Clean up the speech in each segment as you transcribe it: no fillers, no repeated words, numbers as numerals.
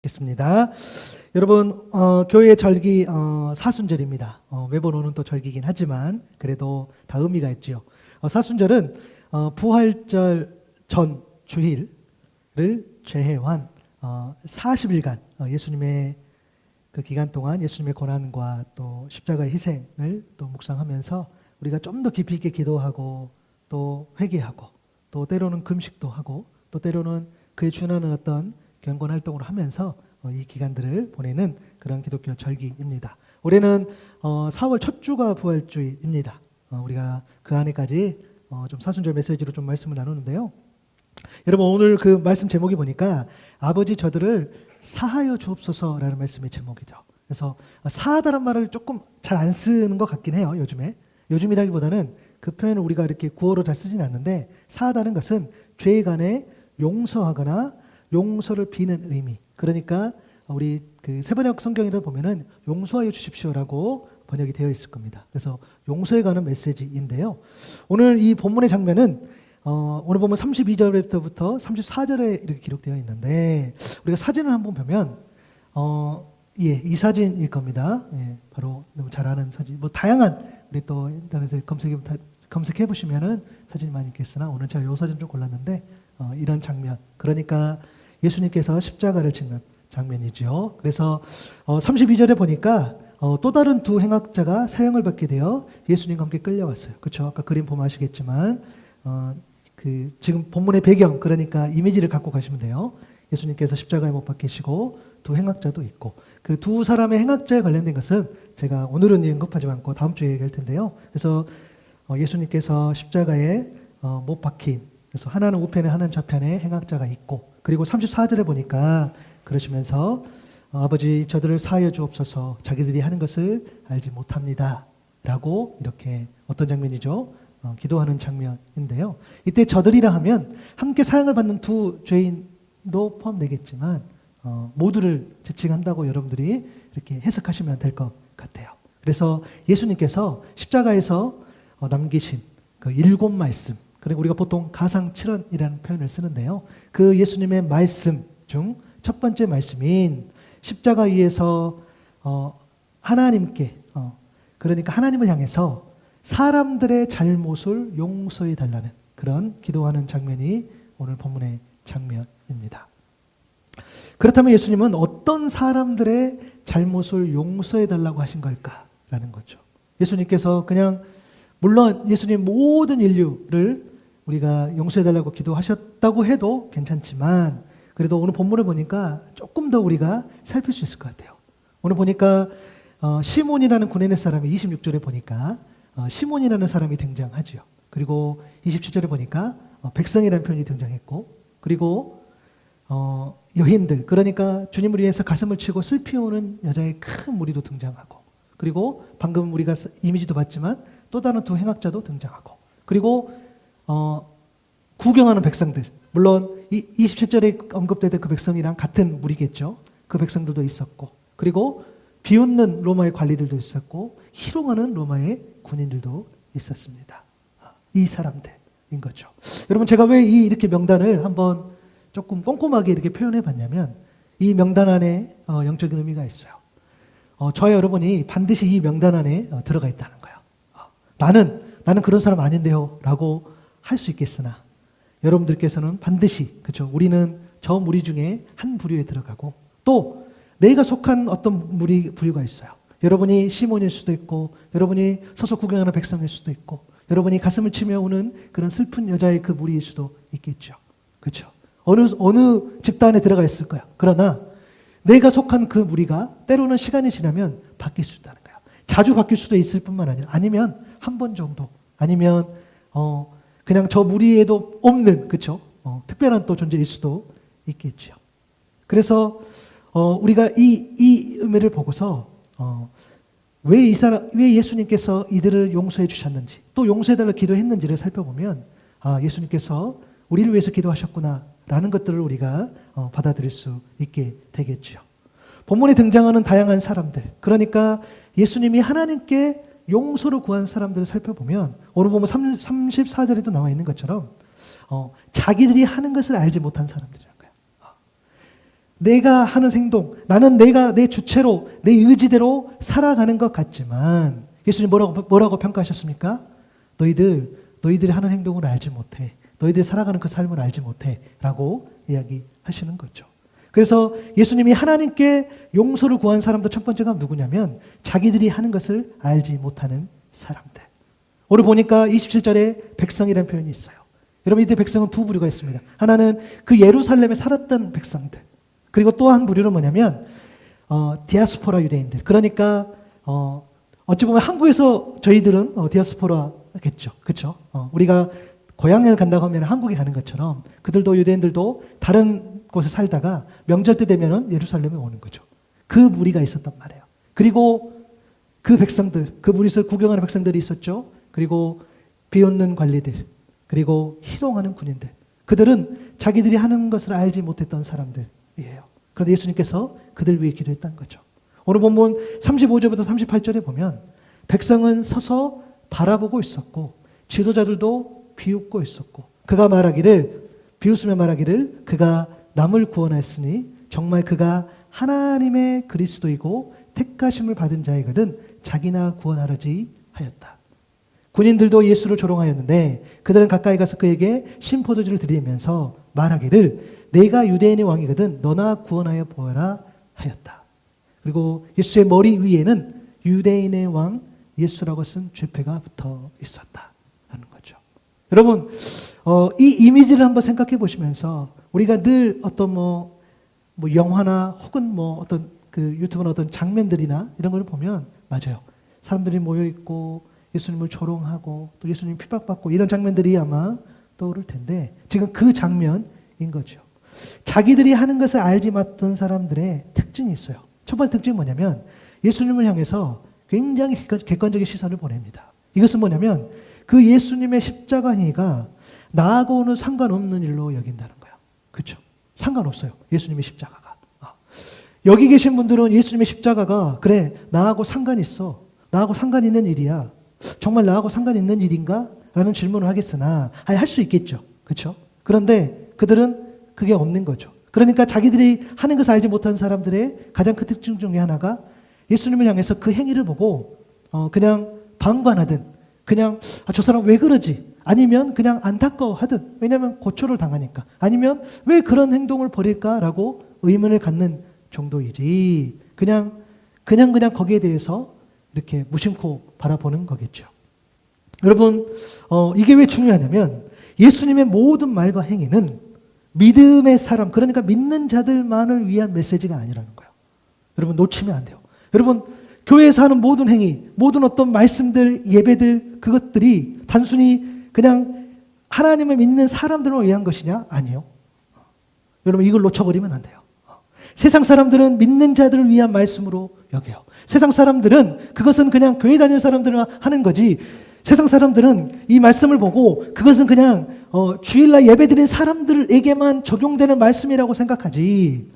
겠습니다. 여러분, 교회 절기 사순절입니다. 매번 오는 또 절기긴 하지만 그래도 다 의미가 있죠. 사순절은 부활절 전 주일을 제해한 40일간 예수님의 그 기간 동안 예수님의 고난과 또 십자가의 희생을 또 묵상하면서 우리가 좀 더 깊이 있게 기도하고 또 회개하고 또 때로는 금식도 하고 또 때로는 그에 준하는 어떤 경건 활동을 하면서 이 기간들을 보내는 그런 기독교 절기입니다. 올해는 4월 첫 주가 부활주일입니다. 우리가 그 안에까지 좀 사순절 메시지로 좀 말씀을 나누는데요. 여러분, 오늘 그 말씀 제목이 보니까 아버지 저들을 사하여 주옵소서라는 말씀의 제목이죠. 그래서 사하다란 말을 조금 잘 안 쓰는 것 같긴 해요. 요즘이라기보다는 그 표현을 우리가 이렇게 구어로 잘 쓰진 않는데, 사하다는 것은 죄에 관해 용서하거나 용서를 비는 의미. 그러니까 우리 그 세번역 성경에도 보면은 용서하여 주십시오라고 번역이 되어 있을 겁니다. 그래서 용서에 관한 메시지인데요. 오늘 이 본문의 장면은 오늘 보면 32절부터 34절에 이렇게 기록되어 있는데, 우리가 사진을 한번 보면 이 사진일 겁니다. 바로 너무 잘 아는 사진. 뭐 다양한 우리 또 인터넷에 검색해 보시면은 사진이 많이 있겠으나 오늘 제가 이 사진 좀 골랐는데 이런 장면. 그러니까 예수님께서 십자가를 지는 장면이죠. 그래서 32절에 보니까 또 다른 두 행악자가 사형을 받게 되어 예수님과 함께 끌려왔어요. 그렇죠? 아까 그림 보면 아시겠지만 그 지금 본문의 배경, 그러니까 이미지를 갖고 가시면 돼요. 예수님께서 십자가에 못 박히시고 두 행악자도 있고, 그 두 사람의 행악자에 관련된 것은 제가 오늘은 언급하지 않고 다음 주에 얘기할 텐데요. 그래서 예수님께서 십자가에 못 박힌, 그래서 하나는 우편에 하나는 좌편에 행악자가 있고, 그리고 34절에 보니까 그러시면서 아버지 저들을 사하여 주옵소서, 자기들이 하는 것을 알지 못합니다 라고, 이렇게 어떤 장면이죠? 기도하는 장면인데요. 이때 저들이라 하면 함께 사형을 받는 두 죄인도 포함되겠지만 모두를 지칭한다고 여러분들이 이렇게 해석하시면 될 것 같아요. 그래서 예수님께서 십자가에서 남기신 그 7말씀, 그리고 우리가 보통 가상칠언이라는 표현을 쓰는데요. 그 예수님의 말씀 중 첫 번째 말씀인 십자가 위에서 하나님께, 그러니까 하나님을 향해서 사람들의 잘못을 용서해 달라는 그런 기도하는 장면이 오늘 본문의 장면입니다. 그렇다면 예수님은 어떤 사람들의 잘못을 용서해 달라고 하신 걸까라는 거죠. 예수님께서 그냥, 물론 예수님 모든 인류를 우리가 용서해 달라고 기도하셨다고 해도 괜찮지만, 그래도 오늘 본문을 보니까 조금 더 우리가 살필 수 있을 것 같아요. 오늘 보니까 시몬이라는 구레네 사람이 26절에 보니까 시몬이라는 사람이 등장하죠. 그리고 27절에 보니까 백성이라는 표현이 등장했고, 그리고 여인들, 그러니까 주님을 위해서 가슴을 치고 슬피 우는 여자의 큰 무리도 등장하고, 그리고 방금 우리가 이미지도 봤지만 또 다른 두 행악자도 등장하고, 그리고 구경하는 백성들, 물론 이 27절에 언급되던 그 백성이랑 같은 무리겠죠. 그 백성들도 있었고, 그리고 비웃는 로마의 관리들도 있었고, 희롱하는 로마의 군인들도 있었습니다. 이 사람들인 거죠. 여러분, 제가 왜 이렇게 명단을 한번 조금 꼼꼼하게 이렇게 표현해 봤냐면, 이 명단 안에 영적인 의미가 있어요. 저와 여러분이 반드시 이 명단 안에 들어가 있다는 거예요. 나는 그런 사람 아닌데요 라고 할 수 있겠으나, 여러분들께서는 반드시, 그렇죠, 우리는 저 무리 중에 한 부류에 들어가고, 또 내가 속한 어떤 부류가 있어요. 여러분이 시몬일 수도 있고, 여러분이 서서 구경하는 백성일 수도 있고, 여러분이 가슴을 치며 우는 그런 슬픈 여자의 그 무리일 수도 있겠죠. 그렇죠? 어느 집단에 들어가 있을 거야. 그러나 내가 속한 그 무리가 때로는 시간이 지나면 바뀔 수 있다는 거야. 자주 바뀔 수도 있을 뿐만 아니라, 아니면 한 번 정도, 아니면 그냥 저 무리에도 없는, 그렇죠? 특별한 또 존재일 수도 있겠죠. 그래서 우리가 이 의미를 보고서 왜 예수님께서 이들을 용서해 주셨는지, 또 용서해달라고 기도했는지를 살펴보면, 예수님께서 우리를 위해서 기도하셨구나라는 것들을 우리가 받아들일 수 있게 되겠죠. 본문에 등장하는 다양한 사람들, 그러니까 예수님이 하나님께 용서를 구한 사람들을 살펴보면, 오늘 보면 34절에도 나와 있는 것처럼 자기들이 하는 것을 알지 못한 사람들이라는 거예요. 내가 하는 행동, 나는 내가 내 주체로, 내 의지대로 살아가는 것 같지만 예수님 뭐라고 평가하셨습니까? 너희들이 하는 행동을 알지 못해. 너희들이 살아가는 그 삶을 알지 못해. 라고 이야기하시는 거죠. 그래서 예수님이 하나님께 용서를 구한 사람들 첫 번째가 누구냐면 자기들이 하는 것을 알지 못하는 사람들. 오늘 보니까 27절에 백성이라는 표현이 있어요. 여러분 이때 백성은 두 부류가 있습니다. 하나는 그 예루살렘에 살았던 백성들. 그리고 또 한 부류는 뭐냐면 디아스포라 유대인들. 그러니까 어찌 보면 한국에서 저희들은 디아스포라겠죠. 그렇죠? 우리가 고향을 간다고 하면 한국에 가는 것처럼 그들도 유대인들도 다른 곳에 살다가 명절 때 되면은 예루살렘에 오는 거죠. 그 무리가 있었단 말이에요. 그리고 그 백성들, 그 무리에서 구경하는 백성들이 있었죠. 그리고 비웃는 관리들, 그리고 희롱하는 군인들. 그들은 자기들이 하는 것을 알지 못했던 사람들이에요. 그런데 예수님께서 그들 위해 기도했다는 거죠. 오늘 본문 35절부터 38절에 보면 백성은 서서 바라보고 있었고 지도자들도 비웃고 있었고 그가 말하기를 비웃으며 말하기를 그가 남을 구원하였으니 정말 그가 하나님의 그리스도이고 택하심을 받은 자이거든 자기나 구원하려지 하였다. 군인들도 예수를 조롱하였는데 그들은 가까이 가서 그에게 신포도주를 들이면서 말하기를 내가 유대인의 왕이거든 너나 구원하여 보아라 하였다. 그리고 예수의 머리 위에는 유대인의 왕 예수라고 쓴 죄패가 붙어 있었다라는 거죠. 여러분 이 이미지를 한번 생각해 보시면서 우리가 늘 어떤 뭐 영화나 혹은 어떤 그 유튜브나 어떤 장면들이나 이런 걸 보면 맞아요. 사람들이 모여 있고 예수님을 조롱하고 또 예수님 핍박받고 이런 장면들이 아마 떠오를 텐데 지금 그 장면인 거죠. 자기들이 하는 것을 알지 못했던 사람들의 특징이 있어요. 첫 번째 특징이 뭐냐면 예수님을 향해서 굉장히 객관적인 시선을 보냅니다. 이것은 뭐냐면 그 예수님의 십자가 행위가 나하고는 상관없는 일로 여긴다는 거예요. 그렇죠? 상관없어요. 예수님의 십자가가. 여기 계신 분들은 예수님의 십자가가 그래 나하고 상관 있어. 나하고 상관 있는 일이야. 정말 나하고 상관 있는 일인가? 라는 질문을 하겠으나 할 수 있겠죠. 그렇죠? 그런데 그들은 그게 없는 거죠. 그러니까 자기들이 하는 것을 알지 못한 사람들의 가장 큰 특징 중에 하나가 예수님을 향해서 그 행위를 보고 그냥 방관하든 그냥 저 사람 왜 그러지? 아니면 그냥 안타까워하든 왜냐하면 고초를 당하니까 아니면 왜 그런 행동을 벌일까라고 의문을 갖는 정도이지 그냥 거기에 대해서 이렇게 무심코 바라보는 거겠죠. 여러분 이게 왜 중요하냐면 예수님의 모든 말과 행위는 믿음의 사람 그러니까 믿는 자들만을 위한 메시지가 아니라는 거예요. 여러분 놓치면 안 돼요. 여러분 교회에서 하는 모든 행위 모든 어떤 말씀들 예배들 그것들이 단순히 그냥 하나님을 믿는 사람들을 위한 것이냐? 아니요. 여러분 이걸 놓쳐버리면 안 돼요. 세상 사람들은 믿는 자들을 위한 말씀으로 여겨요. 세상 사람들은 그것은 그냥 교회 다니는 사람들은 하는 거지 세상 사람들은 이 말씀을 보고 그것은 그냥 주일날 예배드리는 사람들에게만 적용되는 말씀이라고 생각하지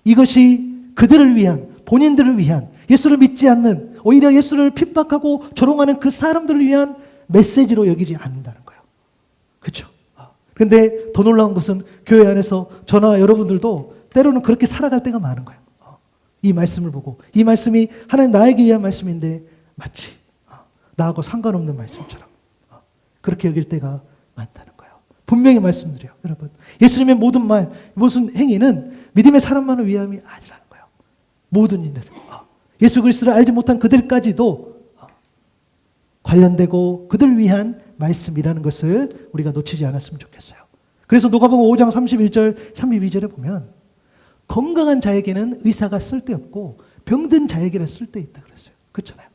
이것이 그들을 위한 본인들을 위한 예수를 믿지 않는 오히려 예수를 핍박하고 조롱하는 그 사람들을 위한 메시지로 여기지 않는다는 거예요. 그렇죠? 그런데 더 놀라운 것은 교회 안에서 저나 여러분들도 때로는 그렇게 살아갈 때가 많은 거예요. 이 말씀을 보고 이 말씀이 하나님 나에게 위한 말씀인데 마치 나하고 상관없는 말씀처럼 그렇게 여길 때가 많다는 거예요. 분명히 말씀드려요. 여러분 예수님의 모든 말 무슨 행위는 믿음의 사람만을 위함이 아니라는 거예요. 모든 일들 예수 그리스도를 알지 못한 그들까지도 관련되고 그들 위한 말씀이라는 것을 우리가 놓치지 않았으면 좋겠어요. 그래서 누가복음 5장 31절 32절에 보면 건강한 자에게는 의사가 쓸데없고 병든 자에게는 쓸데있다 그랬어요. 그렇잖아요.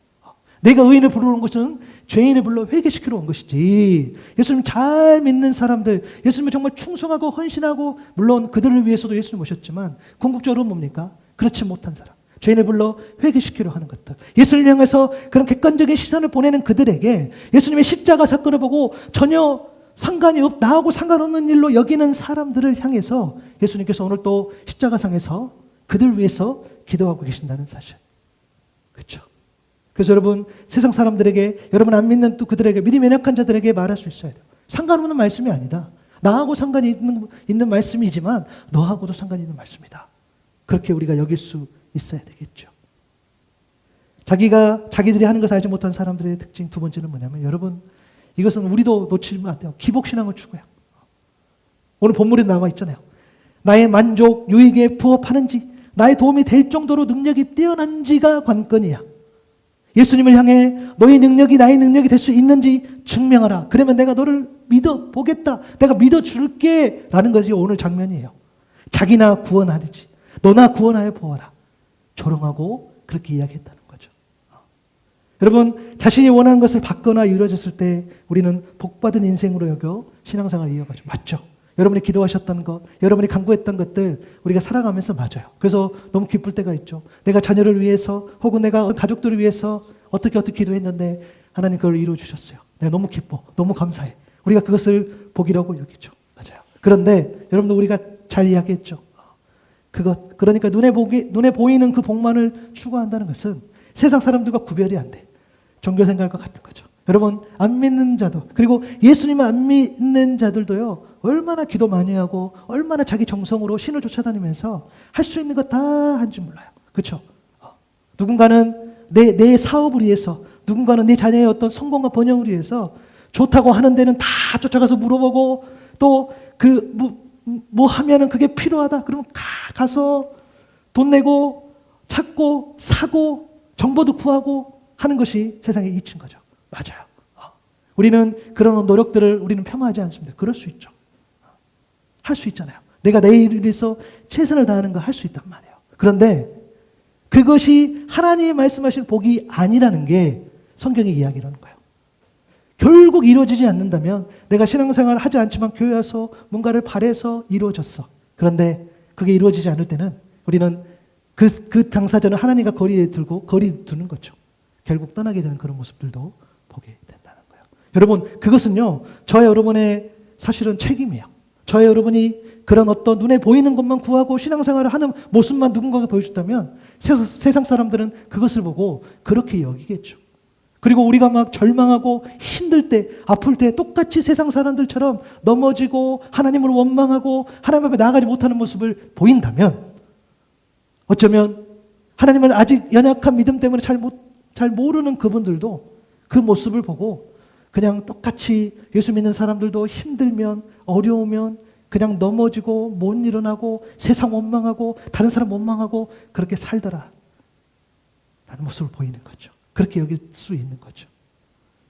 내가 의인을 부르러 온 것은 죄인을 불러 회개시키러 온 것이지 예수님 잘 믿는 사람들 예수님을 정말 충성하고 헌신하고 물론 그들을 위해서도 예수님 오셨지만 궁극적으로 뭡니까? 그렇지 못한 사람 죄인을 불러 회개시키려 하는 것들 예수님을 향해서 그런 객관적인 시선을 보내는 그들에게 예수님의 십자가 사건을 보고 전혀 나하고 상관없는 일로 여기는 사람들을 향해서 예수님께서 오늘 또 십자가상에서 그들 위해서 기도하고 계신다는 사실. 그렇죠? 그래서 여러분 세상 사람들에게 여러분 안 믿는 또 그들에게 믿음이 연약한 자들에게 말할 수 있어야 돼요. 상관없는 말씀이 아니다. 나하고 상관이 있는 말씀이지만 너하고도 상관이 있는 말씀이다. 그렇게 우리가 여길 수 있어야 되겠죠. 자기들이 하는 것을 알지 못한 사람들의 특징 두 번째는 뭐냐면, 여러분, 이것은 우리도 놓치면 안 돼요. 기복신앙을 추구해요. 오늘 본문에 나와 있잖아요. 나의 만족, 유익에 부합하는지, 나의 도움이 될 정도로 능력이 뛰어난지가 관건이야. 예수님을 향해 너의 능력이 나의 능력이 될 수 있는지 증명하라. 그러면 내가 너를 믿어보겠다. 내가 믿어줄게. 라는 것이 오늘 장면이에요. 자기나 구원하리지. 너나 구원하여 보아라. 조롱하고 그렇게 이야기했다는 거죠. 여러분, 자신이 원하는 것을 받거나 이루어졌을 때 우리는 복받은 인생으로 여겨 신앙생활을 이어가죠. 맞죠? 여러분이 기도하셨던 것, 여러분이 간구했던 것들 우리가 살아가면서 맞아요. 그래서 너무 기쁠 때가 있죠. 내가 자녀를 위해서 혹은 내가 가족들을 위해서 어떻게 기도했는데 하나님 그걸 이루어 주셨어요. 내가 너무 기뻐, 너무 감사해. 우리가 그것을 복이라고 여기죠. 맞아요. 그런데 여러분도 우리가 잘 이야기했죠. 그러니까 눈에 보이는 그 복만을 추구한다는 것은 세상 사람들과 구별이 안 돼. 종교 생각과 같은 거죠. 여러분, 안 믿는 자도, 그리고 예수님을 안 믿는 자들도요, 얼마나 기도 많이 하고 얼마나 자기 정성으로 신을 쫓아다니면서 할 수 있는 거 다 한 줄 몰라요. 그렇죠? 누군가는 내 사업을 위해서, 누군가는 내 자녀의 어떤 성공과 번영을 위해서 좋다고 하는 데는 다 쫓아가서 물어보고, 또 뭐 하면은 그게 필요하다 그러면 가서 돈 내고 찾고 사고 정보도 구하고 하는 것이 세상의 이치인 거죠. 맞아요. 우리는 그런 노력들을 우리는 폄하하지 않습니다. 그럴 수 있죠. 할 수 있잖아요. 내가 내 일을 위해서 최선을 다하는 거 할 수 있단 말이에요. 그런데 그것이 하나님이 말씀하신 복이 아니라는 게 성경의 이야기라는 거예요. 결국 이루어지지 않는다면 내가 신앙생활을 하지 않지만 교회 와서 뭔가를 바래서 이루어졌어. 그런데 그게 이루어지지 않을 때는 우리는 그 당사자는 하나님과 거리 두는 거죠. 결국 떠나게 되는 그런 모습들도 보게 된다는 거예요. 여러분, 그것은요, 저와 여러분의 사실은 책임이에요. 저와 여러분이 그런 어떤 눈에 보이는 것만 구하고 신앙생활을 하는 모습만 누군가가 보여줬다면 세상 사람들은 그것을 보고 그렇게 여기겠죠. 그리고 우리가 막 절망하고 힘들 때, 아플 때 똑같이 세상 사람들처럼 넘어지고 하나님을 원망하고 하나님 앞에 나아가지 못하는 모습을 보인다면, 어쩌면 하나님을 아직 연약한 믿음 때문에 잘 모르는 그분들도 그 모습을 보고 그냥 똑같이 예수 믿는 사람들도 힘들면, 어려우면 그냥 넘어지고 못 일어나고 세상 원망하고 다른 사람 원망하고 그렇게 살더라 라는 모습을 보이는 거죠. 그렇게 여길 수 있는 거죠.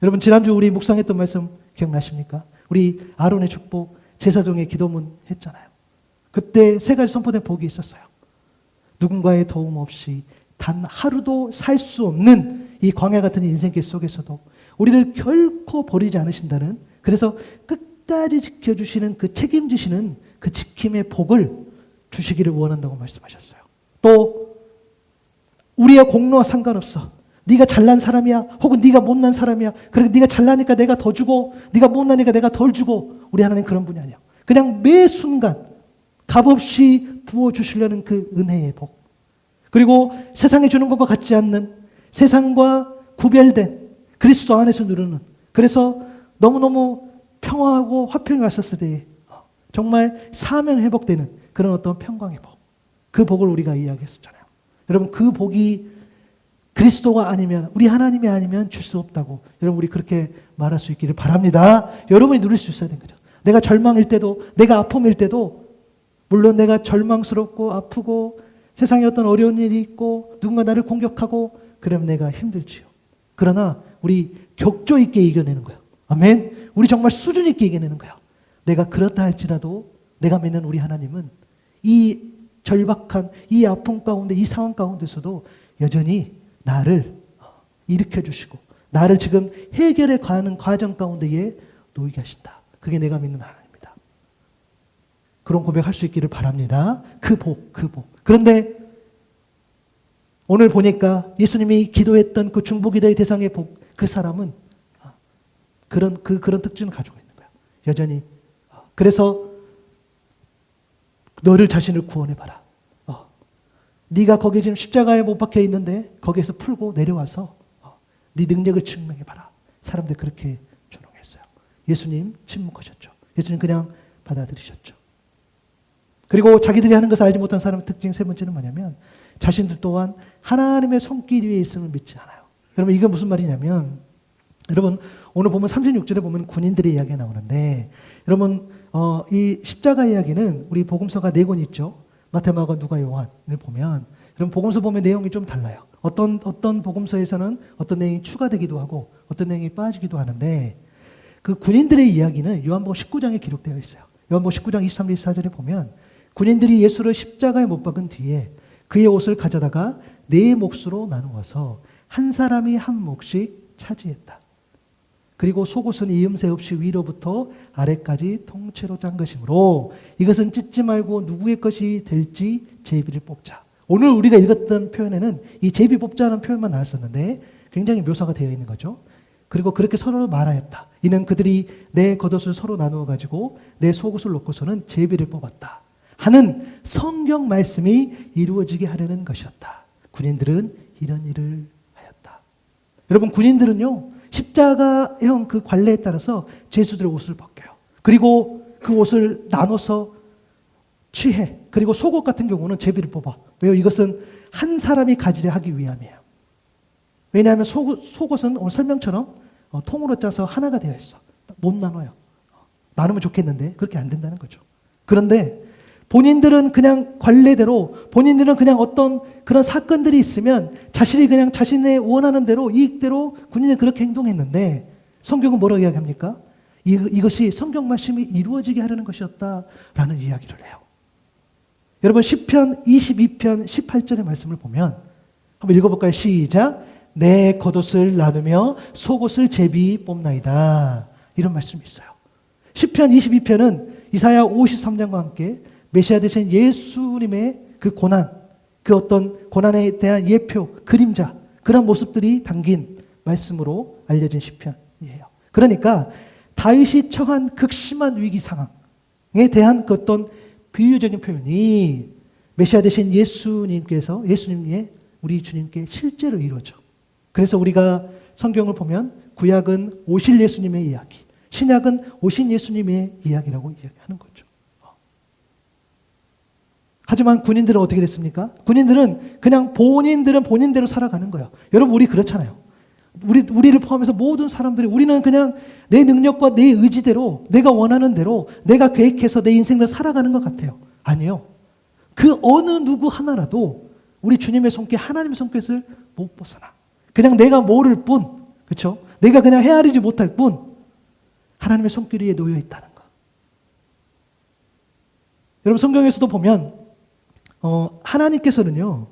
여러분, 지난주 우리 묵상했던 말씀 기억나십니까? 우리 아론의 축복, 제사종의 기도문 했잖아요. 그때 세 가지 선포된 복이 있었어요. 누군가의 도움 없이 단 하루도 살 수 없는 이 광야 같은 인생길 속에서도 우리를 결코 버리지 않으신다는, 그래서 끝까지 지켜주시는 그 책임지시는 그 지킴의 복을 주시기를 원한다고 말씀하셨어요. 또 우리의 공로와 상관없어. 네가 잘난 사람이야, 혹은 네가 못난 사람이야. 그래, 네가 잘나니까 내가 더 주고, 네가 못나니까 내가 덜 주고. 우리 하나님 그런 분이 아니야. 그냥 매 순간 값없이 부어주시려는 그 은혜의 복. 그리고 세상에 주는 것과 같지 않는, 세상과 구별된 그리스도 안에서 누르는, 그래서 너무너무 평화하고 화평이 왔었을 때 정말 사명 회복되는 그런 어떤 평강의 복, 그 복을 우리가 이야기했었잖아요. 여러분, 그 복이 그리스도가 아니면, 우리 하나님이 아니면 줄 수 없다고 여러분, 우리 그렇게 말할 수 있기를 바랍니다. 여러분이 누릴 수 있어야 되는 거죠. 내가 절망일 때도, 내가 아픔일 때도, 물론 내가 절망스럽고 아프고 세상에 어떤 어려운 일이 있고 누군가 나를 공격하고 그러면 내가 힘들지요. 그러나 우리 격조 있게 이겨내는 거예요. 아멘. 우리 정말 수준 있게 이겨내는 거예요. 내가 그렇다 할지라도 내가 믿는 우리 하나님은 이 절박한 이 아픔 가운데, 이 상황 가운데서도 여전히 나를 일으켜 주시고 나를 지금 해결해 가는 과정 가운데에 놓이게 하신다. 그게 내가 믿는 하나님입니다. 그런 고백할 수 있기를 바랍니다. 그 복. 그런데 오늘 보니까 예수님이 기도했던 그 중보기도의 대상의 복, 그 사람은 그런 특징을 가지고 있는 거야. 여전히. 그래서 너를 자신을 구원해봐라. 네가 거기 지금 십자가에 못 박혀 있는데 거기에서 풀고 내려와서 네 능력을 증명해봐라. 사람들 그렇게 조롱했어요. 예수님 침묵하셨죠. 예수님 그냥 받아들이셨죠. 그리고 자기들이 하는 것을 알지 못한 사람의 특징 세 번째는 뭐냐면 자신들 또한 하나님의 손길 위에 있음을 믿지 않아요. 여러분 이게 무슨 말이냐면 여러분 오늘 보면 36절에 보면 군인들의 이야기가 나오는데 여러분 이 십자가 이야기는 우리 복음서가 4권 있죠. 마태, 마가, 누가, 요한을 보면 여러분 복음서 보면 내용이 좀 달라요. 어떤 복음서에서는 어떤 내용이 추가되기도 하고 어떤 내용이 빠지기도 하는데 그 군인들의 이야기는 요한복음 19장에 기록되어 있어요. 요한복음 19장 23절 24절에 보면 군인들이 예수를 십자가에 못 박은 뒤에 그의 옷을 가져다가 4몫으로 나누어서 한 사람이 한 몫씩 차지했다. 그리고 속옷은 이음새 없이 위로부터 아래까지 통째로 짠 것이므로 이것은 찢지 말고 누구의 것이 될지 제비를 뽑자. 오늘 우리가 읽었던 표현에는 이 제비 뽑자는 표현만 나왔었는데 굉장히 묘사가 되어 있는 거죠. 그리고 그렇게 서로 말하였다. 이는 그들이 내 겉옷을 서로 나누어 가지고 내 속옷을 놓고서는 제비를 뽑았다 하는 성경 말씀이 이루어지게 하려는 것이었다. 군인들은 이런 일을 하였다. 여러분 군인들은요 십자가형 그 관례에 따라서 제수들의 옷을 벗겨요. 그리고 그 옷을 나눠서 취해. 그리고 속옷 같은 경우는 제비를 뽑아. 왜요? 이것은 한 사람이 가지려 하기 위함이에요. 왜냐하면 속옷은 오늘 설명처럼 통으로 짜서 하나가 되어 있어. 못 나눠요. 나누면 좋겠는데 그렇게 안 된다는 거죠. 그런데 본인들은 그냥 관례대로 본인들은 그냥 어떤 그런 사건들이 있으면 자신이 그냥 자신의 원하는 대로 이익대로 군인은 그렇게 행동했는데 성경은 뭐라고 이야기합니까? 이것이 성경 말씀이 이루어지게 하려는 것이었다라는 이야기를 해요. 여러분 시편 22편 18절의 말씀을 보면 한번 읽어볼까요? 시작. 내 겉옷을 나누며 속옷을 제비 뽑나이다. 이런 말씀이 있어요. 시편 22편은 이사야 53장과 함께 메시아 되신 예수님의 그 고난, 그 어떤 고난에 대한 예표, 그림자, 그런 모습들이 담긴 말씀으로 알려진 시편이에요. 그러니까 다윗이 처한 극심한 위기 상황에 대한 그 어떤 비유적인 표현이 메시아 되신 예수님의 우리 주님께 실제로 이루어져. 그래서 우리가 성경을 보면 구약은 오실 예수님의 이야기, 신약은 오신 예수님의 이야기라고 이야기하는 거죠. 하지만 군인들은 어떻게 됐습니까? 군인들은 그냥 본인대로 살아가는 거예요. 여러분 우리 그렇잖아요. 우리를 포함해서 모든 사람들이 우리는 그냥 내 능력과 내 의지대로 내가 원하는 대로 내가 계획해서 내 인생을 살아가는 것 같아요. 아니요. 그 어느 누구 하나라도 우리 주님의 손길, 하나님의 손길을 못 벗어나. 그냥 내가 모를 뿐, 그렇죠? 내가 그냥 헤아리지 못할 뿐 하나님의 손길 위에 놓여 있다는 거. 여러분 성경에서도 보면 하나님께서는요,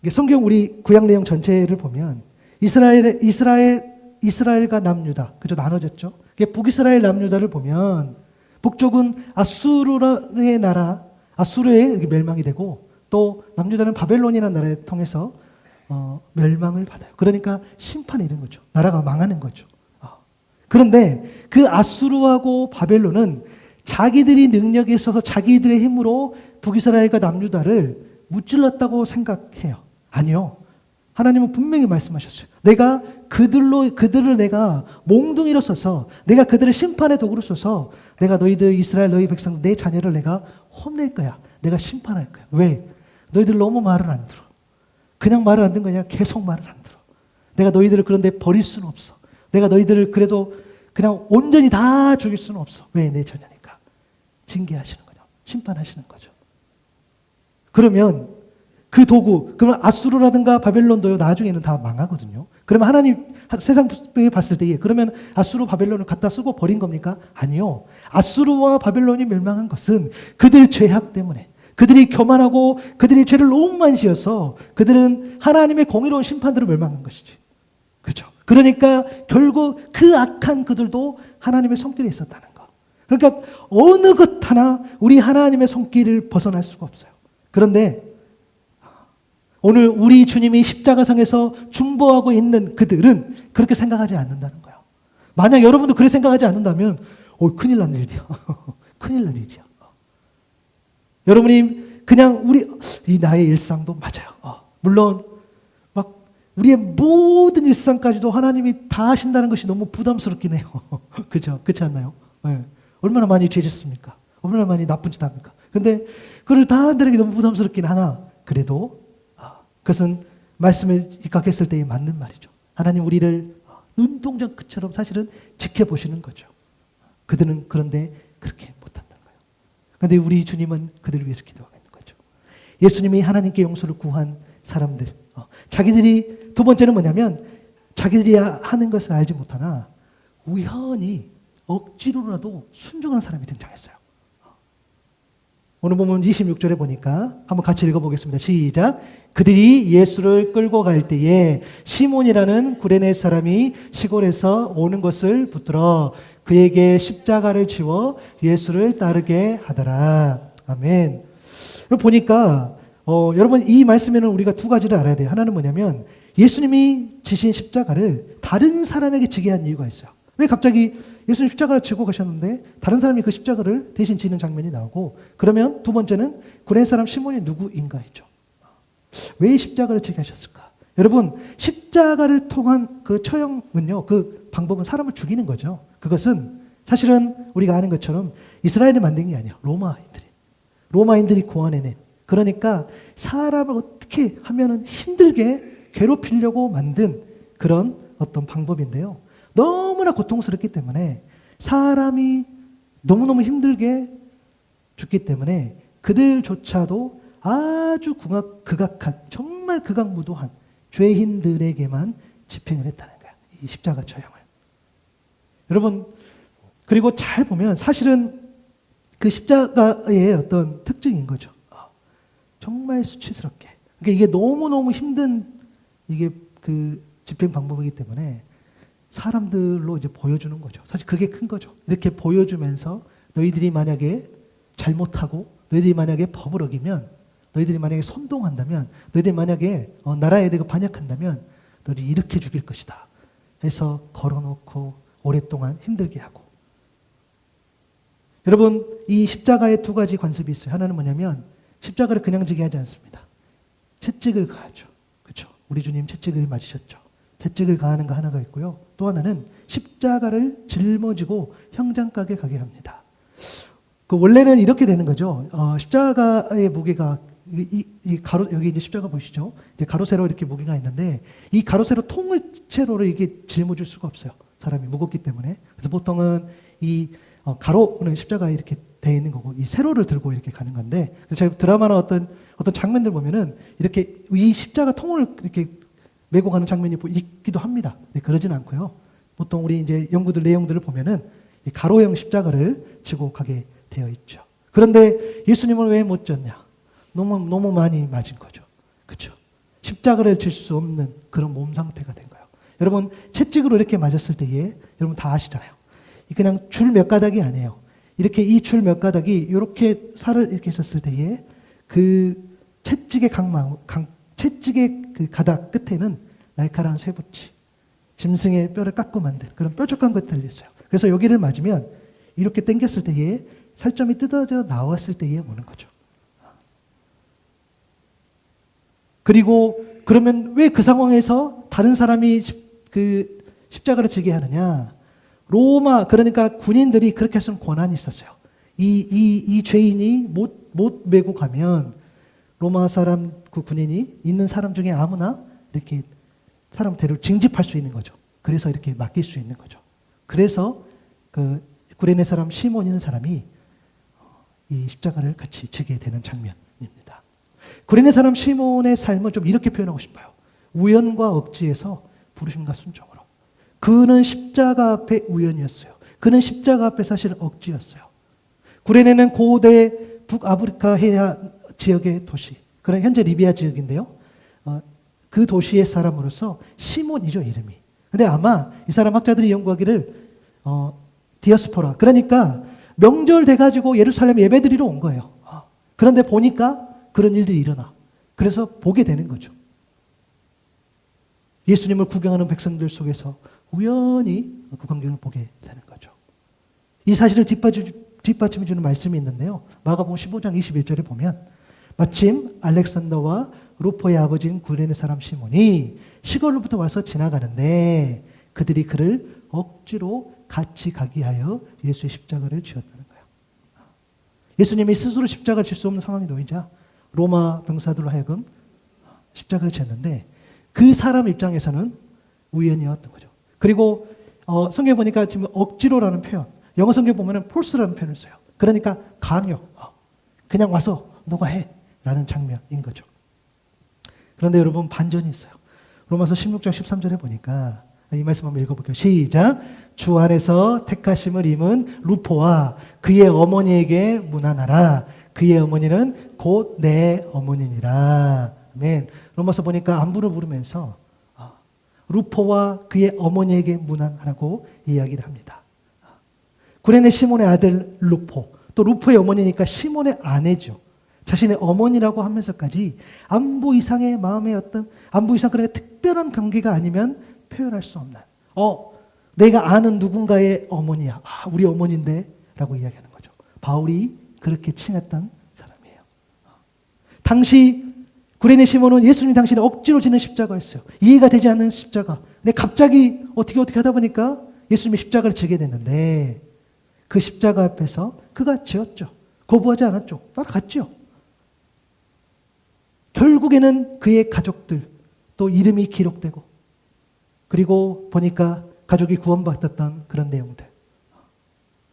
성경 우리 구약 내용 전체를 보면 이스라엘과 남유다, 그죠? 나눠졌죠. 북이스라엘 남유다를 보면 북쪽은 아수르의 나라, 아수르의 멸망이 되고 또 남유다는 바벨론이라는 나라에 통해서 멸망을 받아요. 그러니까 심판이 이런 거죠. 나라가 망하는 거죠. 그런데 그 아수르하고 바벨론은 자기들이 능력이 있어서 자기들의 힘으로 북이스라엘과 남유다를 무찔렀다고 생각해요. 아니요. 하나님은 분명히 말씀하셨어요. 내가 그들을 내가 몽둥이로 써서 내가 그들을 심판의 도구로 써서 내가 너희들 이스라엘 너희 백성 내 자녀를 내가 혼낼 거야. 내가 심판할 거야. 왜? 너희들 너무 말을 안 들어. 그냥 말을 안 듣는 거 아니라 계속 말을 안 들어. 내가 너희들을 그런데 버릴 수는 없어. 내가 너희들을 그래도 그냥 온전히 다 죽일 수는 없어. 왜? 내 자녀니까. 징계하시는 거죠. 심판하시는 거죠. 그러면 그 도구, 그러면 아수르라든가 바벨론도요, 나중에는 다 망하거든요. 그러면 하나님, 세상에 봤을 때, 그러면 아수르, 바벨론을 갖다 쓰고 버린 겁니까? 아니요. 아수르와 바벨론이 멸망한 것은 그들 죄악 때문에, 그들이 교만하고 그들이 죄를 너무 많이 지어서 그들은 하나님의 공의로운 심판대로 멸망한 것이지. 그렇죠. 그러니까 결국 그 악한 그들도 하나님의 손길에 있었다는 거. 그러니까 어느 것 하나 우리 하나님의 손길을 벗어날 수가 없어요. 그런데 오늘 우리 주님이 십자가상에서 중보하고 있는 그들은 그렇게 생각하지 않는다는 거예요. 만약 여러분도 그렇게 생각하지 않는다면 큰일 난 일이야. 큰일 난 일이야. 여러분이 그냥 이 나의 일상도 맞아요. 물론 막 우리의 모든 일상까지도 하나님이 다 하신다는 것이 너무 부담스럽긴 해요. 그죠? 그렇지 않나요? 네. 얼마나 많이 죄졌습니까? 얼마나 많이 나쁜 짓 합니까? 근데 그걸 다 한다는 게 너무 부담스럽긴 하나 그래도 그것은 말씀을 입각했을 때에 맞는 말이죠. 하나님 우리를 눈동자 끝처럼 사실은 지켜보시는 거죠. 그들은 그런데 그렇게 못한다는 거예요. 그런데 우리 주님은 그들을 위해서 기도하고 있는 거죠. 예수님이 하나님께 용서를 구한 사람들, 자기들이 두 번째는 뭐냐면 자기들이 하는 것을 알지 못하나 우연히 억지로라도 순종하는 사람이 등장했어요. 오늘 보면 26절에 보니까 한번 같이 읽어보겠습니다. 시작. 그들이 예수를 끌고 갈 때에 시몬이라는 구레네 사람이 시골에서 오는 것을 붙들어 그에게 십자가를 지워 예수를 따르게 하더라. 아멘. 보니까 여러분 이 말씀에는 우리가 두 가지를 알아야 돼요. 하나는 뭐냐면 예수님이 지신 십자가를 다른 사람에게 지게 한 이유가 있어요. 왜 갑자기 예수님 십자가를 지고 가셨는데 다른 사람이 그 십자가를 대신 지는 장면이 나오고, 그러면 두 번째는 구레네 사람 시몬이 누구인가 했죠. 왜 십자가를 지게 하셨을까? 여러분 십자가를 통한 그 처형은요, 그 방법은 사람을 죽이는 거죠. 그것은 사실은 우리가 아는 것처럼 이스라엘이 만든 게 아니에요. 로마인들이 고안해낸, 그러니까 사람을 어떻게 하면은 힘들게 괴롭히려고 만든 그런 어떤 방법인데요. 너무나 고통스럽기 때문에 사람이 너무너무 힘들게 죽기 때문에 그들조차도 아주 극악한, 정말 극악무도한 죄인들에게만 집행을 했다는 거야. 이 십자가 처형을. 여러분, 그리고 잘 보면 사실은 그 십자가의 어떤 특징인 거죠. 정말 수치스럽게. 그러니까 이게 너무너무 힘든 이게 그 집행 방법이기 때문에 사람들로 이제 보여주는 거죠. 사실 그게 큰 거죠. 이렇게 보여주면서 너희들이 만약에 잘못하고 너희들이 만약에 법을 어기면, 너희들이 만약에 선동한다면, 너희들이 만약에 나라에 대고 반역한다면 너희들이 이렇게 죽일 것이다 해서 걸어놓고 오랫동안 힘들게 하고. 여러분 이 십자가에 두 가지 관습이 있어요. 하나는 뭐냐면 십자가를 그냥 지게 하지 않습니다. 채찍을 가하죠. 그렇죠? 우리 주님 채찍을 맞으셨죠. 채찍을 가하는 거 하나가 있고요. 또 하나는 십자가를 짊어지고 형장가게 가게 합니다. 그 원래는 이렇게 되는 거죠. 십자가의 무게가 이 가로, 여기 이제 십자가 보시죠. 이제 가로 세로 이렇게 무게가 있는데 이 가로 세로 통째로를 이게 짊어질 수가 없어요. 사람이 무겁기 때문에. 그래서 보통은 이 가로는 십자가에 이렇게 돼 있는 거고 이 세로를 들고 이렇게 가는 건데, 그래서 제가 드라마나 어떤 장면들 보면은 이렇게 이 십자가 통을 이렇게 메고 가는 장면이 있기도 합니다. 네, 그러진 않고요. 보통 우리 이제 연구들 내용들을 보면은 이 가로형 십자가를 지고 가게 되어 있죠. 그런데 예수님을 왜 못 졌냐? 너무 많이 맞은 거죠. 그렇죠? 십자가를 질 수 없는 그런 몸 상태가 된 거예요. 여러분 채찍으로 이렇게 맞았을 때에 여러분 다 아시잖아요. 그냥 줄 몇 가닥이 아니에요. 이렇게 이 줄 몇 가닥이 이렇게 살을 이렇게 있었을 때에 그 채찍의 채찍의 그 가닥 끝에는 날카로운 쇠붙이, 짐승의 뼈를 깎고 만든 그런 뾰족한 것이 달려있어요. 그래서 여기를 맞으면 이렇게 당겼을 때에 살점이 뜯어져 나왔을 때에 오는 거죠. 그리고 그러면 왜 그 상황에서 다른 사람이 그 십자가를 지게 하느냐? 로마, 그러니까 군인들이 그렇게 했으면 권한이 있었어요. 이 죄인이 못 메고 가면 로마 사람 그 군인이 있는 사람 중에 아무나 이렇게 사람들을 징집할 수 있는 거죠. 그래서 이렇게 맡길 수 있는 거죠. 그래서 그 구레네 사람 시몬이라는 사람이 이 십자가를 같이 지게 되는 장면입니다. 구레네 사람 시몬의 삶을 좀 이렇게 표현하고 싶어요. 우연과 억지에서 부르심과 순종으로. 그는 십자가 앞에 우연이었어요. 그는 십자가 앞에 사실 억지였어요. 구레네는 고대 북아프리카 해안 지역의 도시, 그런 현재 리비아 지역인데요. 그 도시의 사람으로서 시몬이죠, 이름이. 근데 아마 이 사람 학자들이 연구하기를 디아스포라, 그러니까 명절 돼가지고 예루살렘 예배드리러 온 거예요. 그런데 보니까 그런 일들이 일어나. 그래서 보게 되는 거죠. 예수님을 구경하는 백성들 속에서 우연히 그 광경을 보게 되는 거죠. 이 사실을 뒷받침해 주는 말씀이 있는데요. 마가복음 15장 21절에 보면 마침 알렉산더와 루포의 아버지인 구레네 사람 시몬이 시골로부터 와서 지나가는데 그들이 그를 억지로 같이 가게 하여 예수의 십자가를 지었다는 거예요. 예수님이 스스로 십자가를 질 수 없는 상황에 놓이자 로마 병사들로 하여금 십자가를 졌는데 그 사람 입장에서는 우연이었던 거죠. 그리고 성경 보니까 지금 억지로라는 표현, 영어 성경 보면은 force라는 표현을 써요. 그러니까 강요, 그냥 와서 너가 해 라는 장면인 거죠. 그런데 여러분 반전이 있어요. 로마서 16장 13절에 보니까 이 말씀 한번 읽어볼게요. 시작. 주 안에서 택하심을 입은 루포와 그의 어머니에게 문안하라. 그의 어머니는 곧 내 어머니니라. 아멘. 로마서 보니까 안부를 물으면서 루포와 그의 어머니에게 문안하라고 이야기를 합니다. 구레네 시몬의 아들 루포, 또 루포의 어머니니까 시몬의 아내죠. 자신의 어머니라고 하면서까지 안부 이상의 마음의 안부 이상 그렇게 특별한 관계가 아니면 표현할 수 없는 내가 아는 누군가의 어머니야. 우리 어머니인데 라고 이야기하는 거죠. 바울이 그렇게 칭했던 사람이에요. 당시 구레네 시몬은 예수님 당신이 억지로 지는 십자가였어요. 이해가 되지 않는 십자가. 근데 갑자기 어떻게 하다 보니까 예수님이 십자가를 지게 됐는데 그 십자가 앞에서 그가 지었죠. 거부하지 않았죠. 따라갔죠. 결국에는 그의 가족들 또 이름이 기록되고 그리고 보니까 가족이 구원받았던 그런 내용들.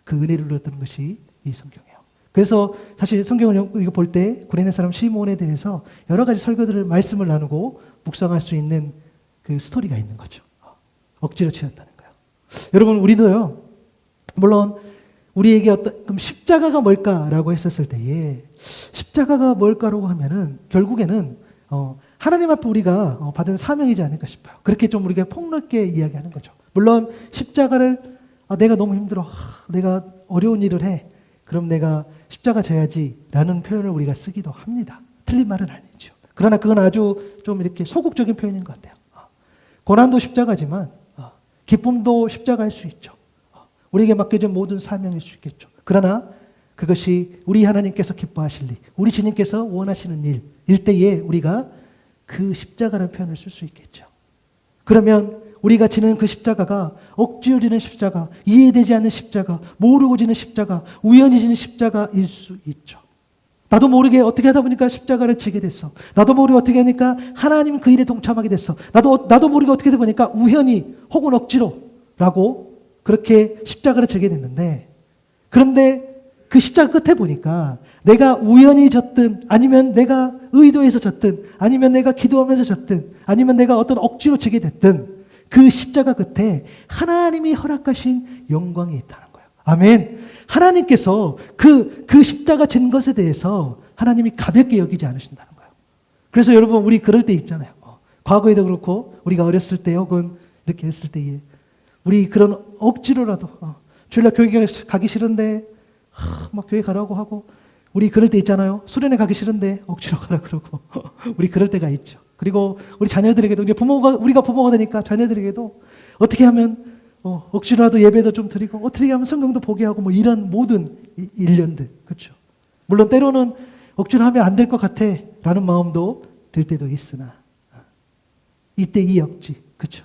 그 은혜를 누렸던 것이 이 성경이에요. 그래서 사실 성경을 볼 때 구레네 사람 시몬에 대해서 여러 가지 설교들을 말씀을 나누고 묵상할 수 있는 그 스토리가 있는 거죠. 억지로 치었다는 거예요. 여러분 우리도요. 물론 우리에게 그럼 십자가가 뭘까라고 했었을 때에 십자가가 뭘까라고 하면은 결국에는 하나님 앞에 우리가 받은 사명이지 않을까 싶어요. 그렇게 좀 우리가 폭넓게 이야기하는 거죠. 물론 십자가를 내가 너무 힘들어. 내가 어려운 일을 해. 그럼 내가 십자가 져야지라는 표현을 우리가 쓰기도 합니다. 틀린 말은 아니죠. 그러나 그건 아주 좀 이렇게 소극적인 표현인 것 같아요. 고난도 십자가지만 기쁨도 십자가일 수 있죠. 우리에게 맡겨진 모든 사명일 수 있겠죠. 그러나 그것이 우리 하나님께서 기뻐하실 일, 우리 주님께서 원하시는 일일 때에 우리가 그 십자가라는 표현을 쓸 수 있겠죠. 그러면 우리가 지는 그 십자가가 억지로 지는 십자가, 이해되지 않는 십자가, 모르고 지는 십자가, 우연히 지는 십자가일 수 있죠. 나도 모르게 어떻게 하다 보니까 십자가를 지게 됐어. 나도 모르게 어떻게 하니까 하나님 그 일에 동참하게 됐어. 나도 모르게 어떻게 되다 보니까 우연히 혹은 억지로라고 그렇게 십자가를 지게 됐는데 그런데 그 십자가 끝에 보니까 내가 우연히 졌든 아니면 내가 의도해서 졌든 아니면 내가 기도하면서 졌든 아니면 내가 어떤 억지로 지게 됐든 그 십자가 끝에 하나님이 허락하신 영광이 있다는 거예요. 아멘. 하나님께서 그 십자가 진 것에 대해서 하나님이 가볍게 여기지 않으신다는 거예요. 그래서 여러분 우리 그럴 때 있잖아요. 과거에도 그렇고 우리가 어렸을 때 혹은 이렇게 했을 때에 우리 그런 억지로라도 주일날 교회 가기 싫은데 막 교회 가라고 하고 우리 그럴 때 있잖아요. 수련회 가기 싫은데 억지로 가라 그러고 우리 그럴 때가 있죠. 그리고 우리 자녀들에게도 이제 우리가 부모가 되니까 자녀들에게도 어떻게 하면 억지로라도 예배도 좀 드리고 어떻게 하면 성경도 보게 하고 뭐 이런 모든 일련들 그렇죠. 물론 때로는 억지로 하면 안 될 것 같아라는 마음도 들 때도 있으나 이때 이 억지 그렇죠.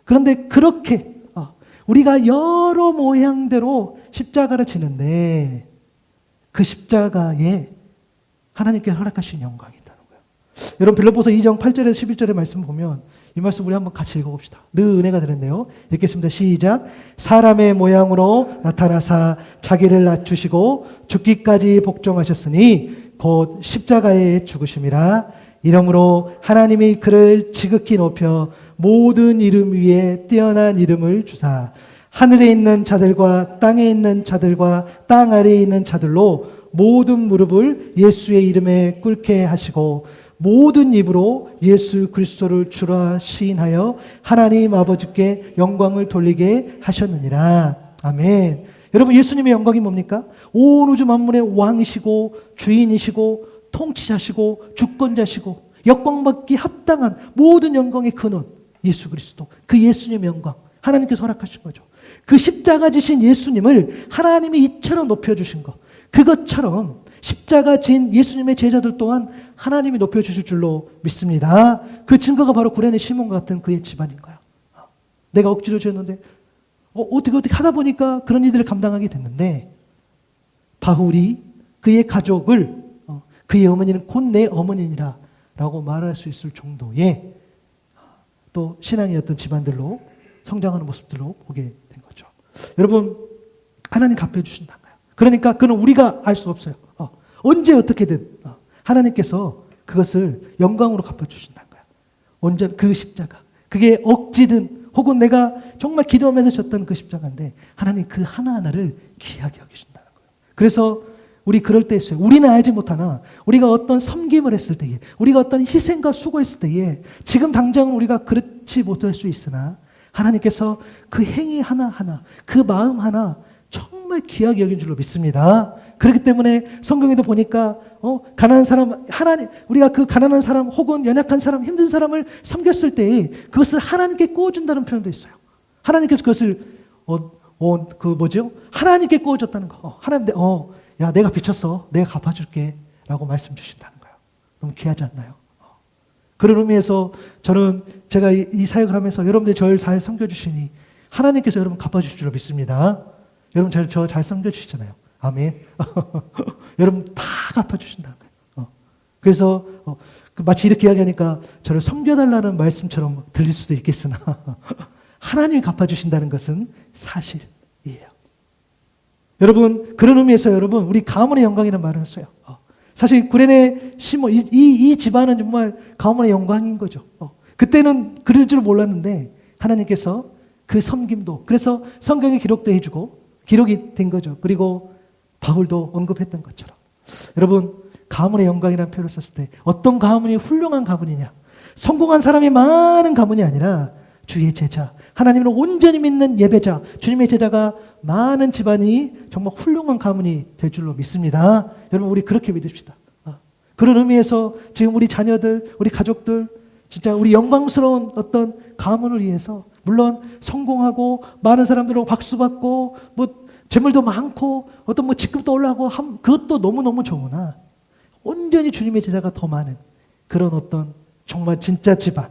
그런데 그렇게 우리가 여러 모양대로 십자가를 지는데 그 십자가에 하나님께 허락하신 영광이 있다는 거예요. 여러분 빌립보서 2장 8절에서 11절의 말씀 보면 이 말씀 우리 한번 같이 읽어봅시다. 늘 은혜가 되는데요. 읽겠습니다. 시작. 사람의 모양으로 나타나사 자기를 낮추시고 죽기까지 복종하셨으니 곧 십자가에 죽으심이라. 이러므로 하나님이 그를 지극히 높여 모든 이름 위에 뛰어난 이름을 주사 하늘에 있는 자들과 땅에 있는 자들과 땅 아래에 있는 자들로 모든 무릎을 예수의 이름에 꿇게 하시고 모든 입으로 예수 그리스도를 주라 시인하여 하나님 아버지께 영광을 돌리게 하셨느니라. 아멘. 여러분 예수님의 영광이 뭡니까? 온 우주 만물의 왕이시고 주인이시고 통치자시고 주권자시고 역광받기 합당한 모든 영광의 근원 예수 그리스도 그 예수님의 영광 하나님께서 허락하신 거죠. 그 십자가 지신 예수님을 하나님이 이처럼 높여주신 것 그것처럼 십자가 진 예수님의 제자들 또한 하나님이 높여주실 줄로 믿습니다. 그 증거가 바로 구레네 시몬과 같은 그의 집안인 거야. 내가 억지로 지었는데 어떻게 하다 보니까 그런 일들을 감당하게 됐는데 바울이 그의 가족을 그의 어머니는 곧 내 어머니니라 라고 말할 수 있을 정도의 또 신앙의 어떤 집안들로 성장하는 모습들로 보게 된 거죠. 여러분, 하나님 갚아주신다는 거예요. 그러니까 그는 우리가 알 수 없어요. 언제 어떻게든 하나님께서 그것을 영광으로 갚아주신다는 거예요. 온전 그 십자가. 그게 억지든 혹은 내가 정말 기도하면서 졌던 그 십자가인데 하나님 그 하나하나를 귀하게 여기신다는 거예요. 그래서 우리 그럴 때 있어요. 우리는 알지 못하나 우리가 어떤 섬김을 했을 때에, 우리가 어떤 희생과 수고했을 때에 지금 당장은 우리가 그렇지 못할 수 있으나 하나님께서 그 행위 하나하나, 그 마음 하나 정말 귀하게 여긴 줄로 믿습니다. 그렇기 때문에 성경에도 보니까 가난한 사람, 하나님, 우리가 그 가난한 사람 혹은 연약한 사람, 힘든 사람을 섬겼을 때에 그것을 하나님께 구워준다는 표현도 있어요. 하나님께서 그것을 하나님께 구워줬다는 거. 하나님, 야, 내가 비쳤어. 내가 갚아줄게. 라고 말씀 주신다는 거예요. 너무 귀하지 않나요? 그런 의미에서 저는 제가 이 사역을 하면서 여러분들이 저를 잘 섬겨주시니 하나님께서 여러분 갚아주실 줄 믿습니다. 여러분 저 잘 섬겨주시잖아요. 아멘. 여러분 다 갚아주신다는 거예요. 그래서 마치 이렇게 이야기하니까 저를 섬겨달라는 말씀처럼 들릴 수도 있겠으나 하나님이 갚아주신다는 것은 사실이에요. 여러분, 그런 의미에서 여러분, 우리 가문의 영광이라는 말을 써요. 사실 구레네 시몬, 이 집안은 정말 가문의 영광인 거죠. 그때는 그럴 줄 몰랐는데 하나님께서 그 섬김도, 그래서 성경에 기록도 해주고 기록이 된 거죠. 그리고 바울도 언급했던 것처럼. 여러분, 가문의 영광이라는 표현을 썼을 때 어떤 가문이 훌륭한 가문이냐? 성공한 사람이 많은 가문이 아니라 주의 제자, 하나님을 온전히 믿는 예배자, 주님의 제자가 많은 집안이 정말 훌륭한 가문이 될 줄로 믿습니다. 여러분, 우리 그렇게 믿읍시다. 그런 의미에서 지금 우리 자녀들, 우리 가족들, 진짜 우리 영광스러운 어떤 가문을 위해서, 물론 성공하고 많은 사람들하고 박수받고 재물도 많고 어떤 직급도 올라가고 그것도 너무너무 좋으나 온전히 주님의 제자가 더 많은 그런 어떤 정말 진짜 집안.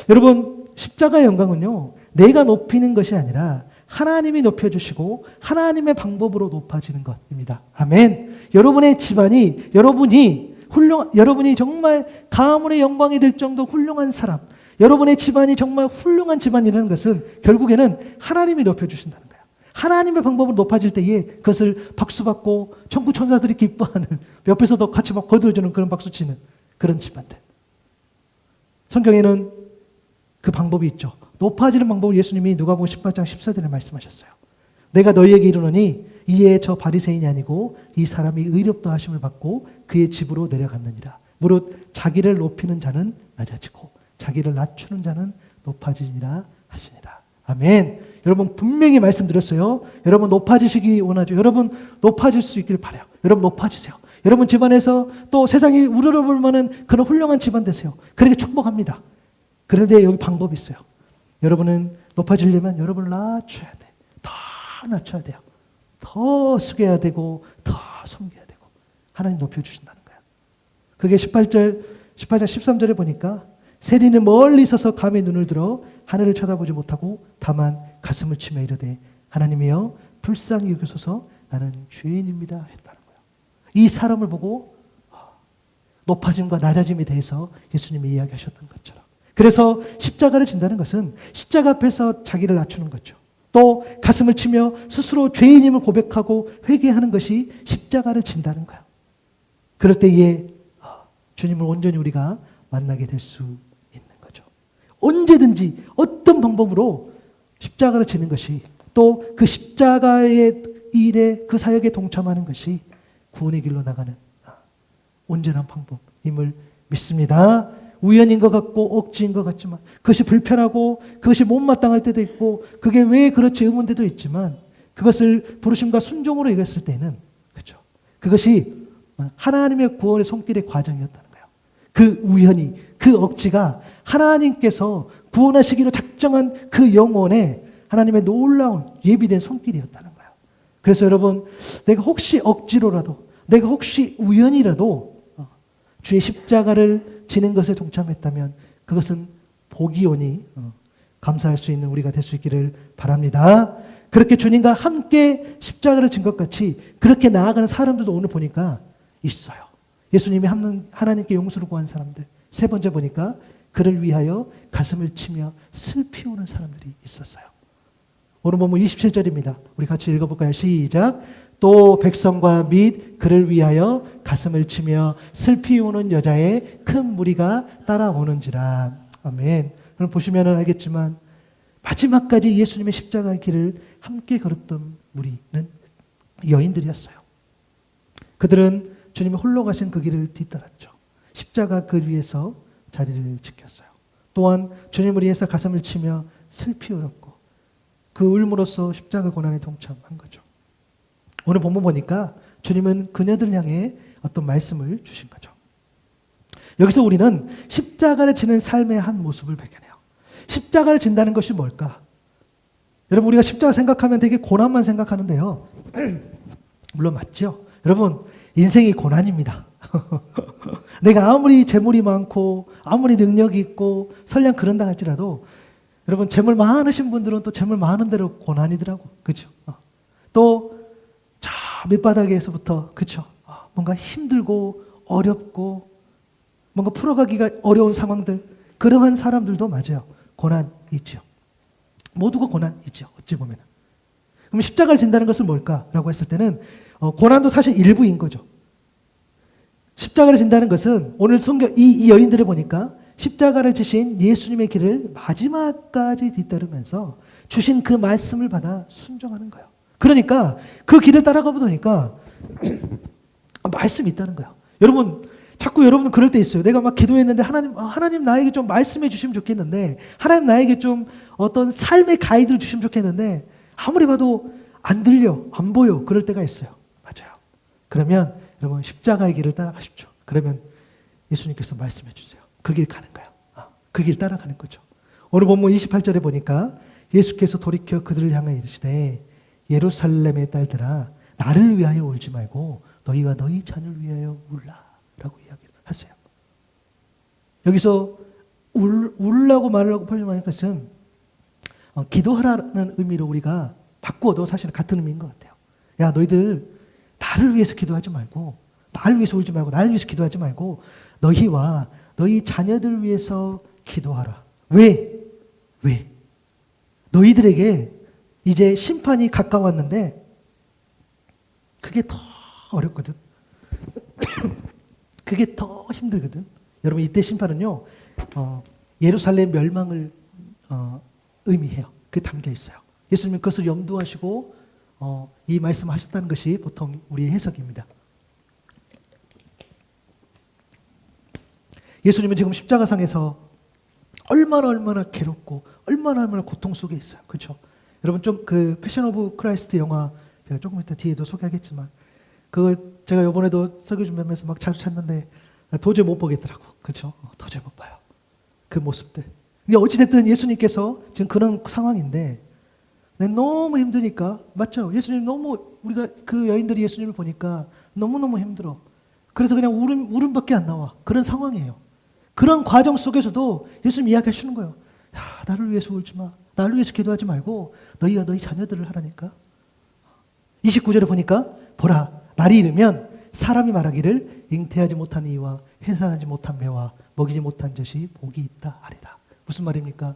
여러분, 십자가의 영광은요, 내가 높이는 것이 아니라 하나님이 높여주시고 하나님의 방법으로 높아지는 것입니다. 아멘. 여러분의 집안이, 여러분이 정말 가문의 영광이 될 정도 훌륭한 사람, 여러분의 집안이 정말 훌륭한 집안이라는 것은 결국에는 하나님이 높여주신다는 거예요. 하나님의 방법으로 높아질 때에 그것을 박수받고 천국 천사들이 기뻐하는, 옆에서도 같이 막 거들어주는 그런 박수치는 그런 집안들. 성경에는 그 방법이 있죠. 높아지는 방법을 예수님이 누가복음 18장 14절에 말씀하셨어요. 내가 너희에게 이르노니 이에 저 바리새인이 아니고 이 사람이 의롭다 하심을 받고 그의 집으로 내려갔느니라. 무릇 자기를 높이는 자는 낮아지고 자기를 낮추는 자는 높아지니라 하시니라. 아멘. 여러분, 분명히 말씀드렸어요. 여러분 높아지시기 원하죠. 여러분 높아질 수 있기를 바라요. 여러분 높아지세요. 여러분 집안에서 또 세상이 우러러볼 만한 그런 훌륭한 집안 되세요. 그렇게 축복합니다. 그런데 여기 방법이 있어요. 여러분은 높아지려면 여러분을 낮춰야 돼. 더 낮춰야 돼요. 더 숙여야 되고 더 섬겨야 되고 하나님 높여주신다는 거예요. 그게 18장 13절에 보니까 세리는 멀리 서서 감히 눈을 들어 하늘을 쳐다보지 못하고 다만 가슴을 치며 이르되 하나님이여 불쌍히 여기소서 나는 죄인입니다 했다는 거예요. 이 사람을 보고 높아짐과 낮아짐에 대해서 예수님이 이야기하셨던 것처럼, 그래서 십자가를 진다는 것은 십자가 앞에서 자기를 낮추는 거죠. 또 가슴을 치며 스스로 죄인임을 고백하고 회개하는 것이 십자가를 진다는 거예요. 그럴 때에 주님을 온전히 우리가 만나게 될 수 있는 거죠. 언제든지 어떤 방법으로 십자가를 지는 것이, 또 그 십자가의 일에 그 사역에 동참하는 것이 구원의 길로 나가는 온전한 방법임을 믿습니다. 우연인 것 같고 억지인 것 같지만, 그것이 불편하고 그것이 못마땅할 때도 있고 그게 왜 그렇지 의문때도 있지만, 그것을 부르심과 순종으로 이겼을 때는, 그렇죠, 그것이 하나님의 구원의 손길의 과정이었다는 거예요. 그 우연이, 그 억지가 하나님께서 구원하시기로 작정한 그 영혼에 하나님의 놀라운 예비된 손길이었다는 거예요. 그래서 여러분, 내가 혹시 억지로라도, 내가 혹시 우연이라도 주의 십자가를 지는 것에 동참했다면 그것은 복이 오니 감사할 수 있는 우리가 될 수 있기를 바랍니다. 그렇게 주님과 함께 십자가를 진 것 같이 그렇게 나아가는 사람들도 오늘 보니까 있어요. 예수님이 하나님께 용서를 구한 사람들. 세 번째 보니까 그를 위하여 가슴을 치며 슬피 우는 사람들이 있었어요. 오늘 본문 27절입니다. 우리 같이 읽어볼까요? 시작. 또 백성과 및 그를 위하여 가슴을 치며 슬피 우는 여자의 큰 무리가 따라오는지라. 아멘. 여러분 보시면 알겠지만 마지막까지 예수님의 십자가의 길을 함께 걸었던 무리는 여인들이었어요. 그들은 주님이 홀로 가신 그 길을 뒤따랐죠. 십자가 그 위에서 자리를 지켰어요. 또한 주님을 위해서 가슴을 치며 슬피 울었고 그 울음으로써 십자가 고난에 동참한 거죠. 오늘 본문 보니까 주님은 그녀들을 향해 어떤 말씀을 주신 거죠. 여기서 우리는 십자가를 지는 삶의 한 모습을 발견해요. 십자가를 진다는 것이 뭘까? 여러분 우리가 십자가 생각하면 되게 고난만 생각하는데요. 물론 맞죠. 여러분 인생이 고난입니다. 내가 아무리 재물이 많고 아무리 능력이 있고 설령 그런다 할지라도 여러분 재물 많으신 분들은 또 재물 많은 대로 고난이더라고. 그렇죠? 또 저 밑바닥에서부터 그렇죠? 뭔가 힘들고 어렵고 뭔가 풀어가기가 어려운 상황들 그러한 사람들도 맞아요. 고난이 있죠. 모두가 고난이 있죠. 어찌 보면. 그럼 십자가를 진다는 것은 뭘까라고 했을 때는 고난도 사실 일부인 거죠. 십자가를 진다는 것은 오늘 성경 이 여인들을 보니까 십자가를 지신 예수님의 길을 마지막까지 뒤따르면서 주신 그 말씀을 받아 순종하는 거예요. 그러니까 그 길을 따라가 보니까 말씀이 있다는 거예요. 여러분 자꾸 여러분은 그럴 때 있어요. 내가 막 기도했는데 하나님 나에게 좀 말씀해 주시면 좋겠는데 하나님 나에게 좀 어떤 삶의 가이드를 주시면 좋겠는데 아무리 봐도 안 들려 안 보여 그럴 때가 있어요. 맞아요. 그러면 여러분 십자가의 길을 따라가십시오. 그러면 예수님께서 말씀해 주세요. 그 길 가는 거예요. 그 길 따라가는 거죠. 오늘 본문 28절에 보니까 예수께서 돌이켜 그들을 향하여 이르시되 예루살렘의 딸들아 나를 위하여 울지 말고 너희와 너희 자녀를 위하여 울라 라고 이야기를 하세요. 여기서 울라고 말하고 표현하는 것은 기도하라는 의미로 우리가 바꾸어도 사실은 같은 의미인 것 같아요. 야 너희들 나를 위해서 기도하지 말고 나를 위해서 울지 말고 나를 위해서 기도하지 말고 너희와 너희 자녀들을 위해서 기도하라. 왜? 너희들에게 이제 심판이 가까웠는데 그게 더 어렵거든. 그게 더 힘들거든. 여러분 이때 심판은요 예루살렘 멸망을 의미해요. 그게 담겨 있어요. 예수님은 그것을 염두하시고 이 말씀을 하셨다는 것이 보통 우리의 해석입니다. 예수님은 지금 십자가상에서 얼마나 괴롭고 얼마나 고통 속에 있어요. 그렇죠? 여러분 좀 그 패션 오브 크라이스트 영화 제가 조금 이따 뒤에도 소개하겠지만 그 제가 이번에도 설교 준비하면서 막 자주 찾는데 도저히 못 보겠더라고. 그렇죠? 도저히 못 봐요. 그 모습들. 이게 어찌됐든 예수님께서 지금 그런 상황인데 너무 힘드니까 맞죠? 예수님 너무 우리가 그 여인들이 예수님을 보니까 너무너무 힘들어. 그래서 그냥 울음밖에 안 나와. 그런 상황이에요. 그런 과정 속에서도 예수님 이야기하시는 거예요. 야, 나를 위해서 울지 마. 나를 위해서 기도하지 말고 너희와 너희 자녀들을 하라니까. 29절에 보니까 보라 날이 이르면 사람이 말하기를 잉태하지 못한 이와 해산하지 못한 배와 먹이지 못한 젖이 복이 있다 하리라. 무슨 말입니까?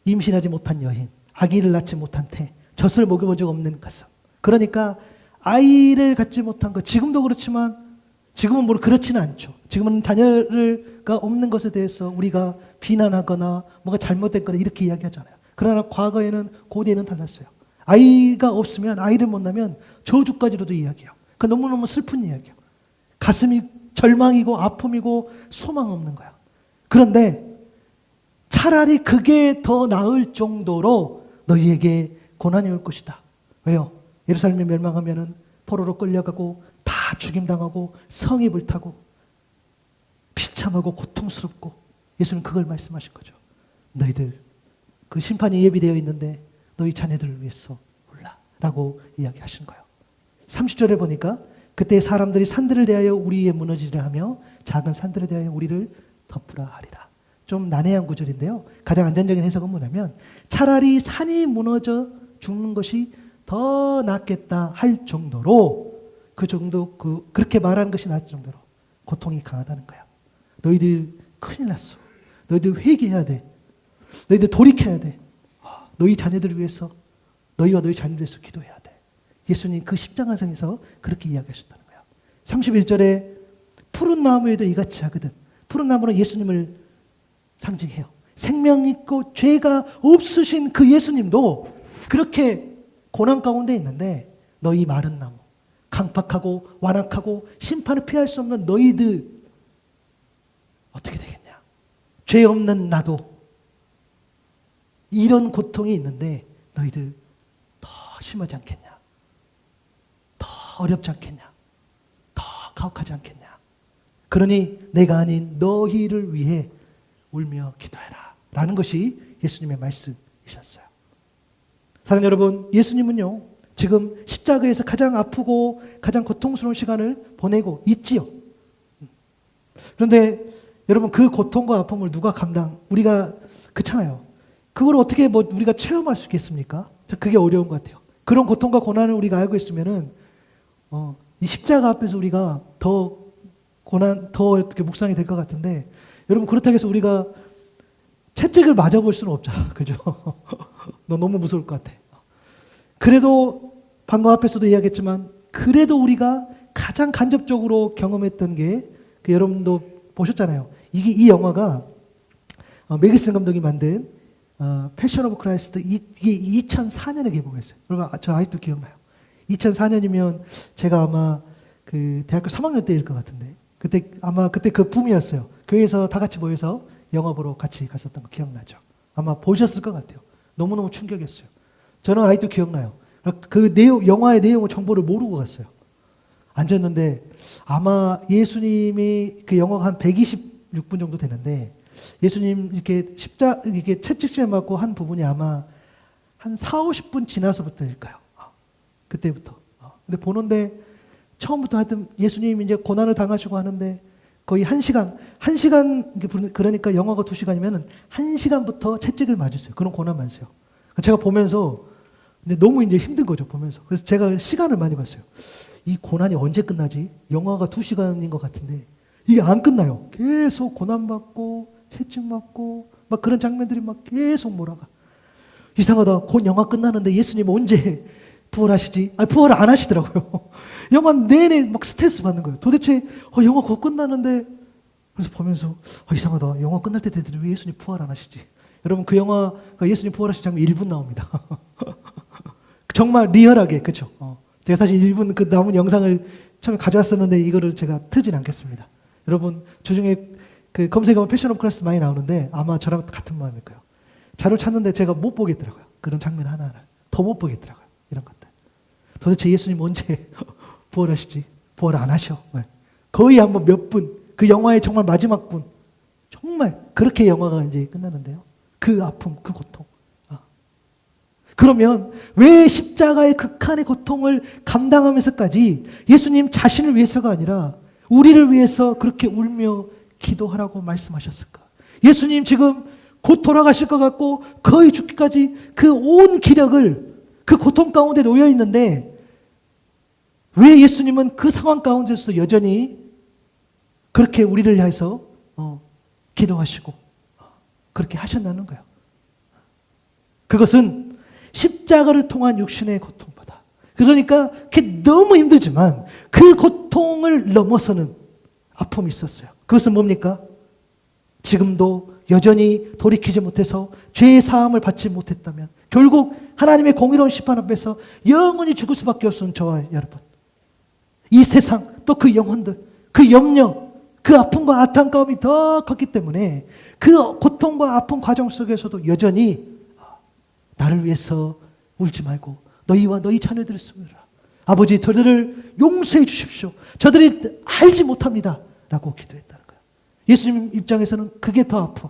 임신하지 못한 여인, 아기를 낳지 못한 태, 젖을 먹여본 적 없는 가슴. 그러니까 아이를 갖지 못한 것 지금도 그렇지만 지금은 그렇지는 않죠. 지금은 자녀가 없는 것에 대해서 우리가 비난하거나 뭔가 잘못된 거다 이렇게 이야기하잖아요. 그러나 과거에는 고대에는 달랐어요. 아이가 없으면 아이를 못 낳으면 저주까지로도 이야기해요. 그 너무너무 슬픈 이야기예요. 가슴이 절망이고 아픔이고 소망 없는 거야. 그런데 차라리 그게 더 나을 정도로 너희에게 고난이 올 것이다. 왜요? 예루살렘이 멸망하면은 포로로 끌려가고 다 죽임당하고 성이 불타고 비참하고 고통스럽고 예수님은 그걸 말씀하신 거죠. 너희들 그 심판이 예비되어 있는데 너희 자녀들을 위해서 울라 라고 이야기하신 거예요. 30절에 보니까 그때 사람들이 산들을 대하여 우리 위에 무너지려 하며 작은 산들에 대하여 우리를 덮으라 하리라. 좀 난해한 구절인데요. 가장 안전적인 해석은 뭐냐면 차라리 산이 무너져 죽는 것이 더 낫겠다 할 정도로 그렇게 말하는 것이 나을 정도로 고통이 강하다는 거야. 너희들 큰일 났어. 너희들 회개해야 돼. 너희들 돌이켜야 돼. 너희 자녀들을 위해서, 너희와 너희 자녀들을 위해서 기도해야 돼. 예수님 그 십자가상에서 그렇게 이야기하셨다는 거야. 31절에 푸른 나무에도 이같이 하거든. 푸른 나무는 예수님을 상징해요. 생명 있고 죄가 없으신 그 예수님도 그렇게 고난 가운데 있는데, 너희 마른 나무, 강팍하고 완악하고 심판을 피할 수 없는 너희들 어떻게 되겠냐? 죄 없는 나도 이런 고통이 있는데 너희들 더 심하지 않겠냐? 더 어렵지 않겠냐? 더 가혹하지 않겠냐? 그러니 내가 아닌 너희를 위해 울며 기도해라 라는 것이 예수님의 말씀이셨어요. 사랑하는 여러분, 예수님은요 지금 십자가에서 가장 아프고 가장 고통스러운 시간을 보내고 있지요. 그런데 여러분, 그 고통과 아픔을 누가 우리가 그렇잖아요. 그걸 어떻게 우리가 체험할 수 있겠습니까? 그게 어려운 것 같아요. 그런 고통과 고난을 우리가 알고 있으면은 이 십자가 앞에서 우리가 더 어떻게 묵상이 될 것 같은데, 여러분, 그렇다고 해서 우리가 채찍을 맞아볼 수는 없잖아. 그죠? 너 너무 무서울 것 같아. 그래도 방금 앞에서도 이야기했지만, 그래도 우리가 가장 간접적으로 경험했던 게 여러분도 보셨잖아요. 이 영화가 멜 깁슨 감독이 만든 패션 오브 크라이스트, 이게 2004년에 개봉했어요. 여러분, 저 아직도 기억나요. 2004년이면 제가 아마 그 대학교 3학년 때일 것 같은데, 그때 그 붐이었어요. 교회에서 다 같이 모여서 영화 보러 같이 갔었던 거 기억나죠? 아마 보셨을 것 같아요. 너무너무 충격이었어요. 저는 아직도 기억나요. 영화의 내용을 정보를 모르고 갔어요. 앉았는데 아마 예수님이 그 영화가 한 126분 정도 되는데, 예수님 이렇게 채찍질 맞고 한 부분이 아마 한 40-50분 지나서부터일까요? 그때부터. 근데 보는데 처음부터 하여튼 예수님 이제 고난을 당하시고 하는데 거의 1시간, 그러니까 영화가 2시간이면 1시간부터 채찍을 맞았어요. 그런 고난 맞았어요. 제가 보면서 근데 너무 이제 힘든 거죠, 보면서. 그래서 제가 시간을 많이 봤어요. 이 고난이 언제 끝나지? 영화가 2시간인 것 같은데 이게 안 끝나요. 계속 고난받고 채찍 맞고 막 그런 장면들이 막 계속 몰아가. 이상하다. 곧 영화 끝나는데 예수님 언제 부활하시지? 부활을 안 하시더라고요. 영화 내내 막 스트레스 받는 거예요. 도대체 영화 곧 끝나는데, 그래서 보면서 이상하다. 영화 끝날 때 되더니 왜 예수님 부활 안 하시지? 여러분, 그 영화가 예수님 부활하신 장면 1분 나옵니다. 정말 리얼하게, 그렇죠? 제가 사실 1분 그 남은 영상을 처음에 가져왔었는데 이거를 제가 틀진 않겠습니다. 여러분, 주중에 그 검색하면 패션 오브 크라이스트 많이 나오는데 아마 저랑 같은 마음일 거예요. 자료를 찾는데 제가 못 보겠더라고요. 그런 장면 하나하나. 더 못 보겠더라고요. 이런 것들. 도대체 예수님 언제 부활하시지? 부활 안 하셔. 거의 한번 몇 분, 그 영화의 정말 마지막 분, 정말 그렇게 영화가 이제 끝나는데요. 그 아픔, 그 고통. 그러면 왜 십자가의 극한의 고통을 감당하면서까지 예수님 자신을 위해서가 아니라 우리를 위해서 그렇게 울며 기도하라고 말씀하셨을까? 예수님 지금 곧 돌아가실 것 같고 거의 죽기까지 그 온 기력을 그 고통 가운데 놓여 있는데, 왜 예수님은 그 상황 가운데서 여전히 그렇게 우리를 위해서 기도하시고 그렇게 하셨다는 거예요. 그것은 십자가를 통한 육신의 고통보다, 그러니까 그게 너무 힘들지만 그 고통을 넘어서는 아픔이 있었어요. 그것은 뭡니까? 지금도 여전히 돌이키지 못해서 죄의 사함을 받지 못했다면 결국 하나님의 공의로운 심판 앞에서 영원히 죽을 수밖에 없는 저와 여러분, 이 세상 또 그 영혼들, 그 염려, 그 아픔과 안타까움이 더 컸기 때문에 그 고통과 아픔 과정 속에서도 여전히 나를 위해서 울지 말고 너희와 너희 자녀들을 쓰느라 아버지, 저들을 용서해 주십시오. 저들이 알지 못합니다 라고 기도했다는 거예요. 예수님 입장에서는 그게 더 아파.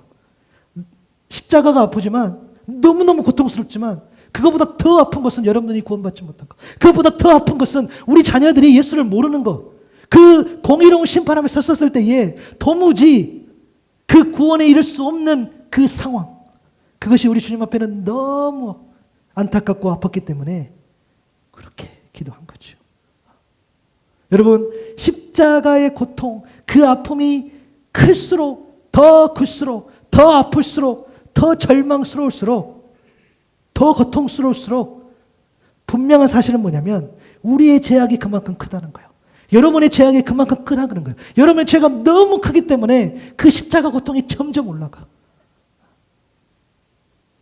십자가가 아프지만 너무너무 고통스럽지만 그거보다 더 아픈 것은 여러분들이 구원받지 못한 것, 그거보다 더 아픈 것은 우리 자녀들이 예수를 모르는 것, 그 공의로운 심판 앞에 섰을 때에 도무지 그 구원에 이를 수 없는 그 상황, 그것이 우리 주님 앞에는 너무 안타깝고 아팠기 때문에 그렇게 기도한 거죠. 여러분, 십자가의 고통, 그 아픔이 클수록, 더 클수록, 더 아플수록, 더 절망스러울수록, 더 고통스러울수록 분명한 사실은 뭐냐면 우리의 죄악이 그만큼 크다는 거예요. 여러분의 죄악이 그만큼 크다는 거예요. 여러분의 죄가 너무 크기 때문에 그 십자가 고통이 점점 올라가.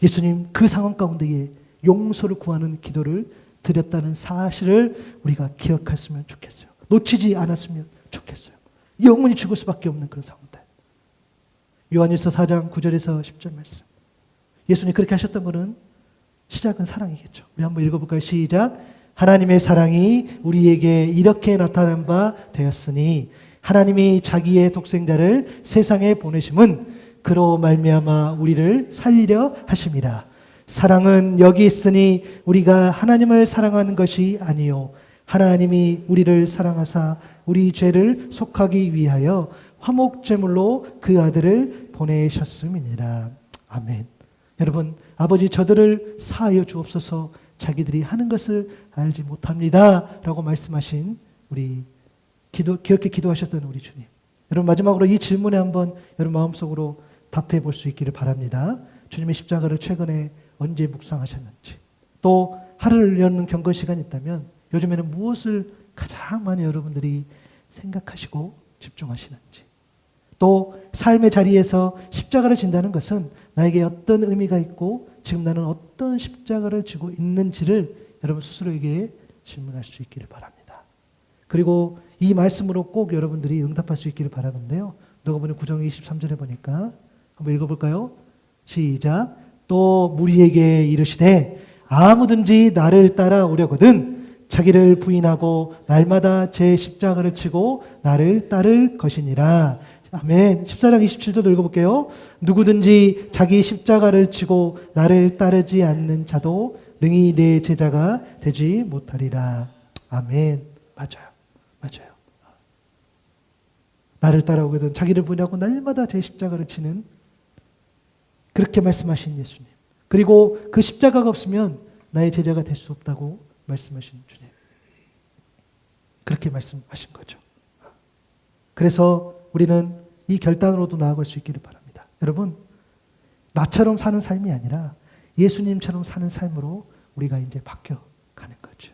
예수님 그 상황 가운데에 용서를 구하는 기도를 드렸다는 사실을 우리가 기억했으면 좋겠어요. 놓치지 않았으면 좋겠어요. 영원히 죽을 수밖에 없는 그런 상황들. 요한일서 4장 9절에서 10절 말씀. 예수님 그렇게 하셨던 것은 시작은 사랑이겠죠. 우리 한번 읽어볼까요? 시작. 하나님의 사랑이 우리에게 이렇게 나타난 바 되었으니 하나님이 자기의 독생자를 세상에 보내심은 그로 말미암아 우리를 살리려 하심이라. 사랑은 여기 있으니 우리가 하나님을 사랑하는 것이 아니요 하나님이 우리를 사랑하사 우리 죄를 속하기 위하여 화목제물로 그 아들을 보내셨음이니라. 아멘. 여러분, 아버지 저들을 사하여 주옵소서. 자기들이 하는 것을 알지 못합니다 라고 말씀하신 우리 그렇게 기도하셨던 우리 주님. 여러분, 마지막으로 이 질문에 한번 여러분 마음속으로 답해 볼 수 있기를 바랍니다. 주님의 십자가를 최근에 언제 묵상하셨는지, 또 하루를 여는 경건 시간이 있다면 요즘에는 무엇을 가장 많이 여러분들이 생각하시고 집중하시는지, 또 삶의 자리에서 십자가를 진다는 것은 나에게 어떤 의미가 있고 지금 나는 어떤 십자가를 지고 있는지를 여러분 스스로에게 질문할 수 있기를 바랍니다. 그리고 이 말씀으로 꼭 여러분들이 응답할 수 있기를 바라는데요. 누가복음 9장 23절에 보니까 한번 읽어볼까요? 시작. 또 무리에게 이르시되 아무든지 나를 따라오려거든 자기를 부인하고 날마다 제 십자가를 치고 나를 따를 것이니라. 아멘. 14장 27절도 읽어볼게요. 누구든지 자기 십자가를 치고 나를 따르지 않는 자도 능히 내 제자가 되지 못하리라. 아멘. 맞아요. 맞아요. 나를 따라오거든 자기를 부인하고 날마다 제 십자가를 치는, 그렇게 말씀하신 예수님. 그리고 그 십자가가 없으면 나의 제자가 될 수 없다고 말씀하신 주님. 그렇게 말씀하신 거죠. 그래서 우리는 이 결단으로도 나아갈 수 있기를 바랍니다. 여러분, 나처럼 사는 삶이 아니라 예수님처럼 사는 삶으로 우리가 이제 바뀌어가는 거죠.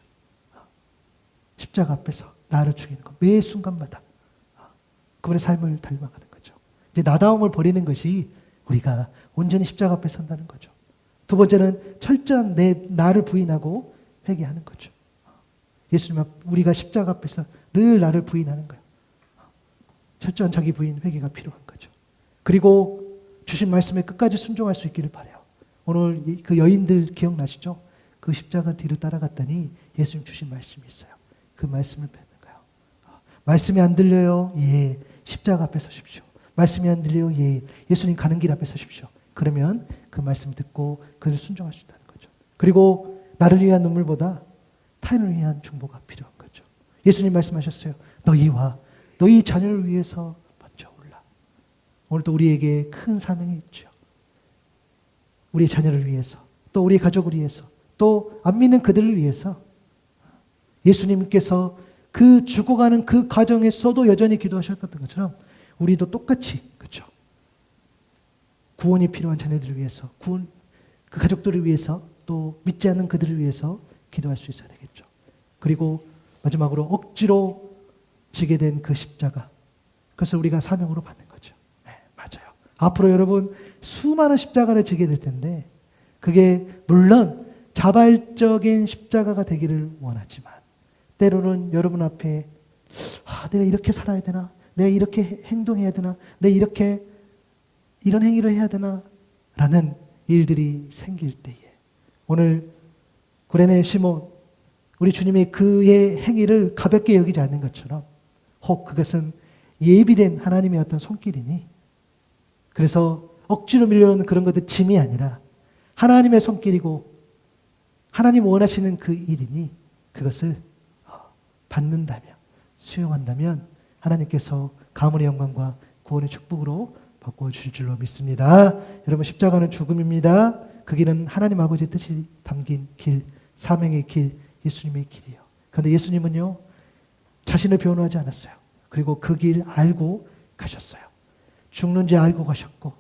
십자가 앞에서 나를 죽이는 것, 매 순간마다 그분의 삶을 닮아가는 거죠. 이제 나다움을 버리는 것이 우리가 온전히 십자가 앞에 선다는 거죠. 두 번째는 철저한 나를 부인하고 회개하는 거죠. 예수님 앞 우리가 십자가 앞에서 늘 나를 부인하는 거예요. 철저한 자기 부인 회개가 필요한 거죠. 그리고 주신 말씀에 끝까지 순종할 수 있기를 바라요. 오늘 그 여인들 기억나시죠? 그 십자가 뒤를 따라갔더니 예수님 주신 말씀이 있어요. 그 말씀을 뱉는 거예요. 말씀이 안 들려요? 예. 십자가 앞에 서십시오. 말씀이 안 들려요? 예. 예수님 가는 길 앞에 서십시오. 그러면 그 말씀 듣고 그를 순종할 수 있다는 거죠. 그리고 나를 위한 눈물보다 타인을 위한 중보가 필요한 거죠. 예수님 말씀하셨어요. 너희와 너희 자녀를 위해서 먼저 올라. 오늘도 우리에게 큰 사명이 있죠. 우리의 자녀를 위해서, 또 우리 가족을 위해서, 또 안 믿는 그들을 위해서 예수님께서 그 죽어가는 그 과정에서도 여전히 기도하셨던 것처럼 우리도 똑같이, 그렇죠? 구원이 필요한 자녀들을 위해서, 구원, 그 가족들을 위해서, 또 믿지 않는 그들을 위해서 기도할 수 있어야 되겠죠. 그리고 마지막으로 억지로 지게 된 그 십자가, 그래서 우리가 사명으로 받는 거죠. 네, 맞아요. 앞으로 여러분 수많은 십자가를 지게 될 텐데 그게 물론 자발적인 십자가가 되기를 원하지만 때로는 여러분 앞에 내가 이렇게 살아야 되나? 내가 이렇게 행동해야 되나? 내가 이렇게 이런 행위를 해야 되나? 라는 일들이 생길 때에 오늘 구레네 시몬, 우리 주님이 그의 행위를 가볍게 여기지 않는 것처럼 혹 그것은 예비된 하나님의 어떤 손길이니 그래서 억지로 밀려오는 그런 것들 짐이 아니라 하나님의 손길이고 하나님 원하시는 그 일이니 그것을 받는다면, 수용한다면 하나님께서 가문의 영광과 구원의 축복으로 바꿔주실 줄로 믿습니다. 여러분, 십자가는 죽음입니다. 그 길은 하나님 아버지의 뜻이 담긴 길, 사명의 길, 예수님의 길이에요. 그런데 예수님은요, 자신을 변호하지 않았어요. 그리고 그 길 알고 가셨어요. 죽는지 알고 가셨고,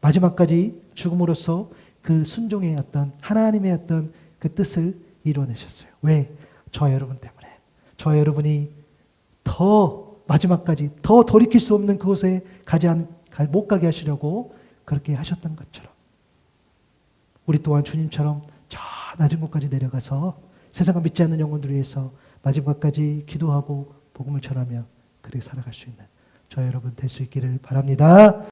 마지막까지 죽음으로써 그 순종의 어떤 하나님의 어떤 그 뜻을 이루어내셨어요. 왜? 저와 여러분 때문에. 저와 여러분이 더 마지막까지 더 돌이킬 수 없는 그곳에 못 가게 하시려고 그렇게 하셨던 것처럼 우리 또한 주님처럼 저 낮은 곳까지 내려가서 세상을 믿지 않는 영혼들을 위해서 마지막까지 기도하고 복음을 전하며 그렇게 살아갈 수 있는 저와 여러분 될 수 있기를 바랍니다.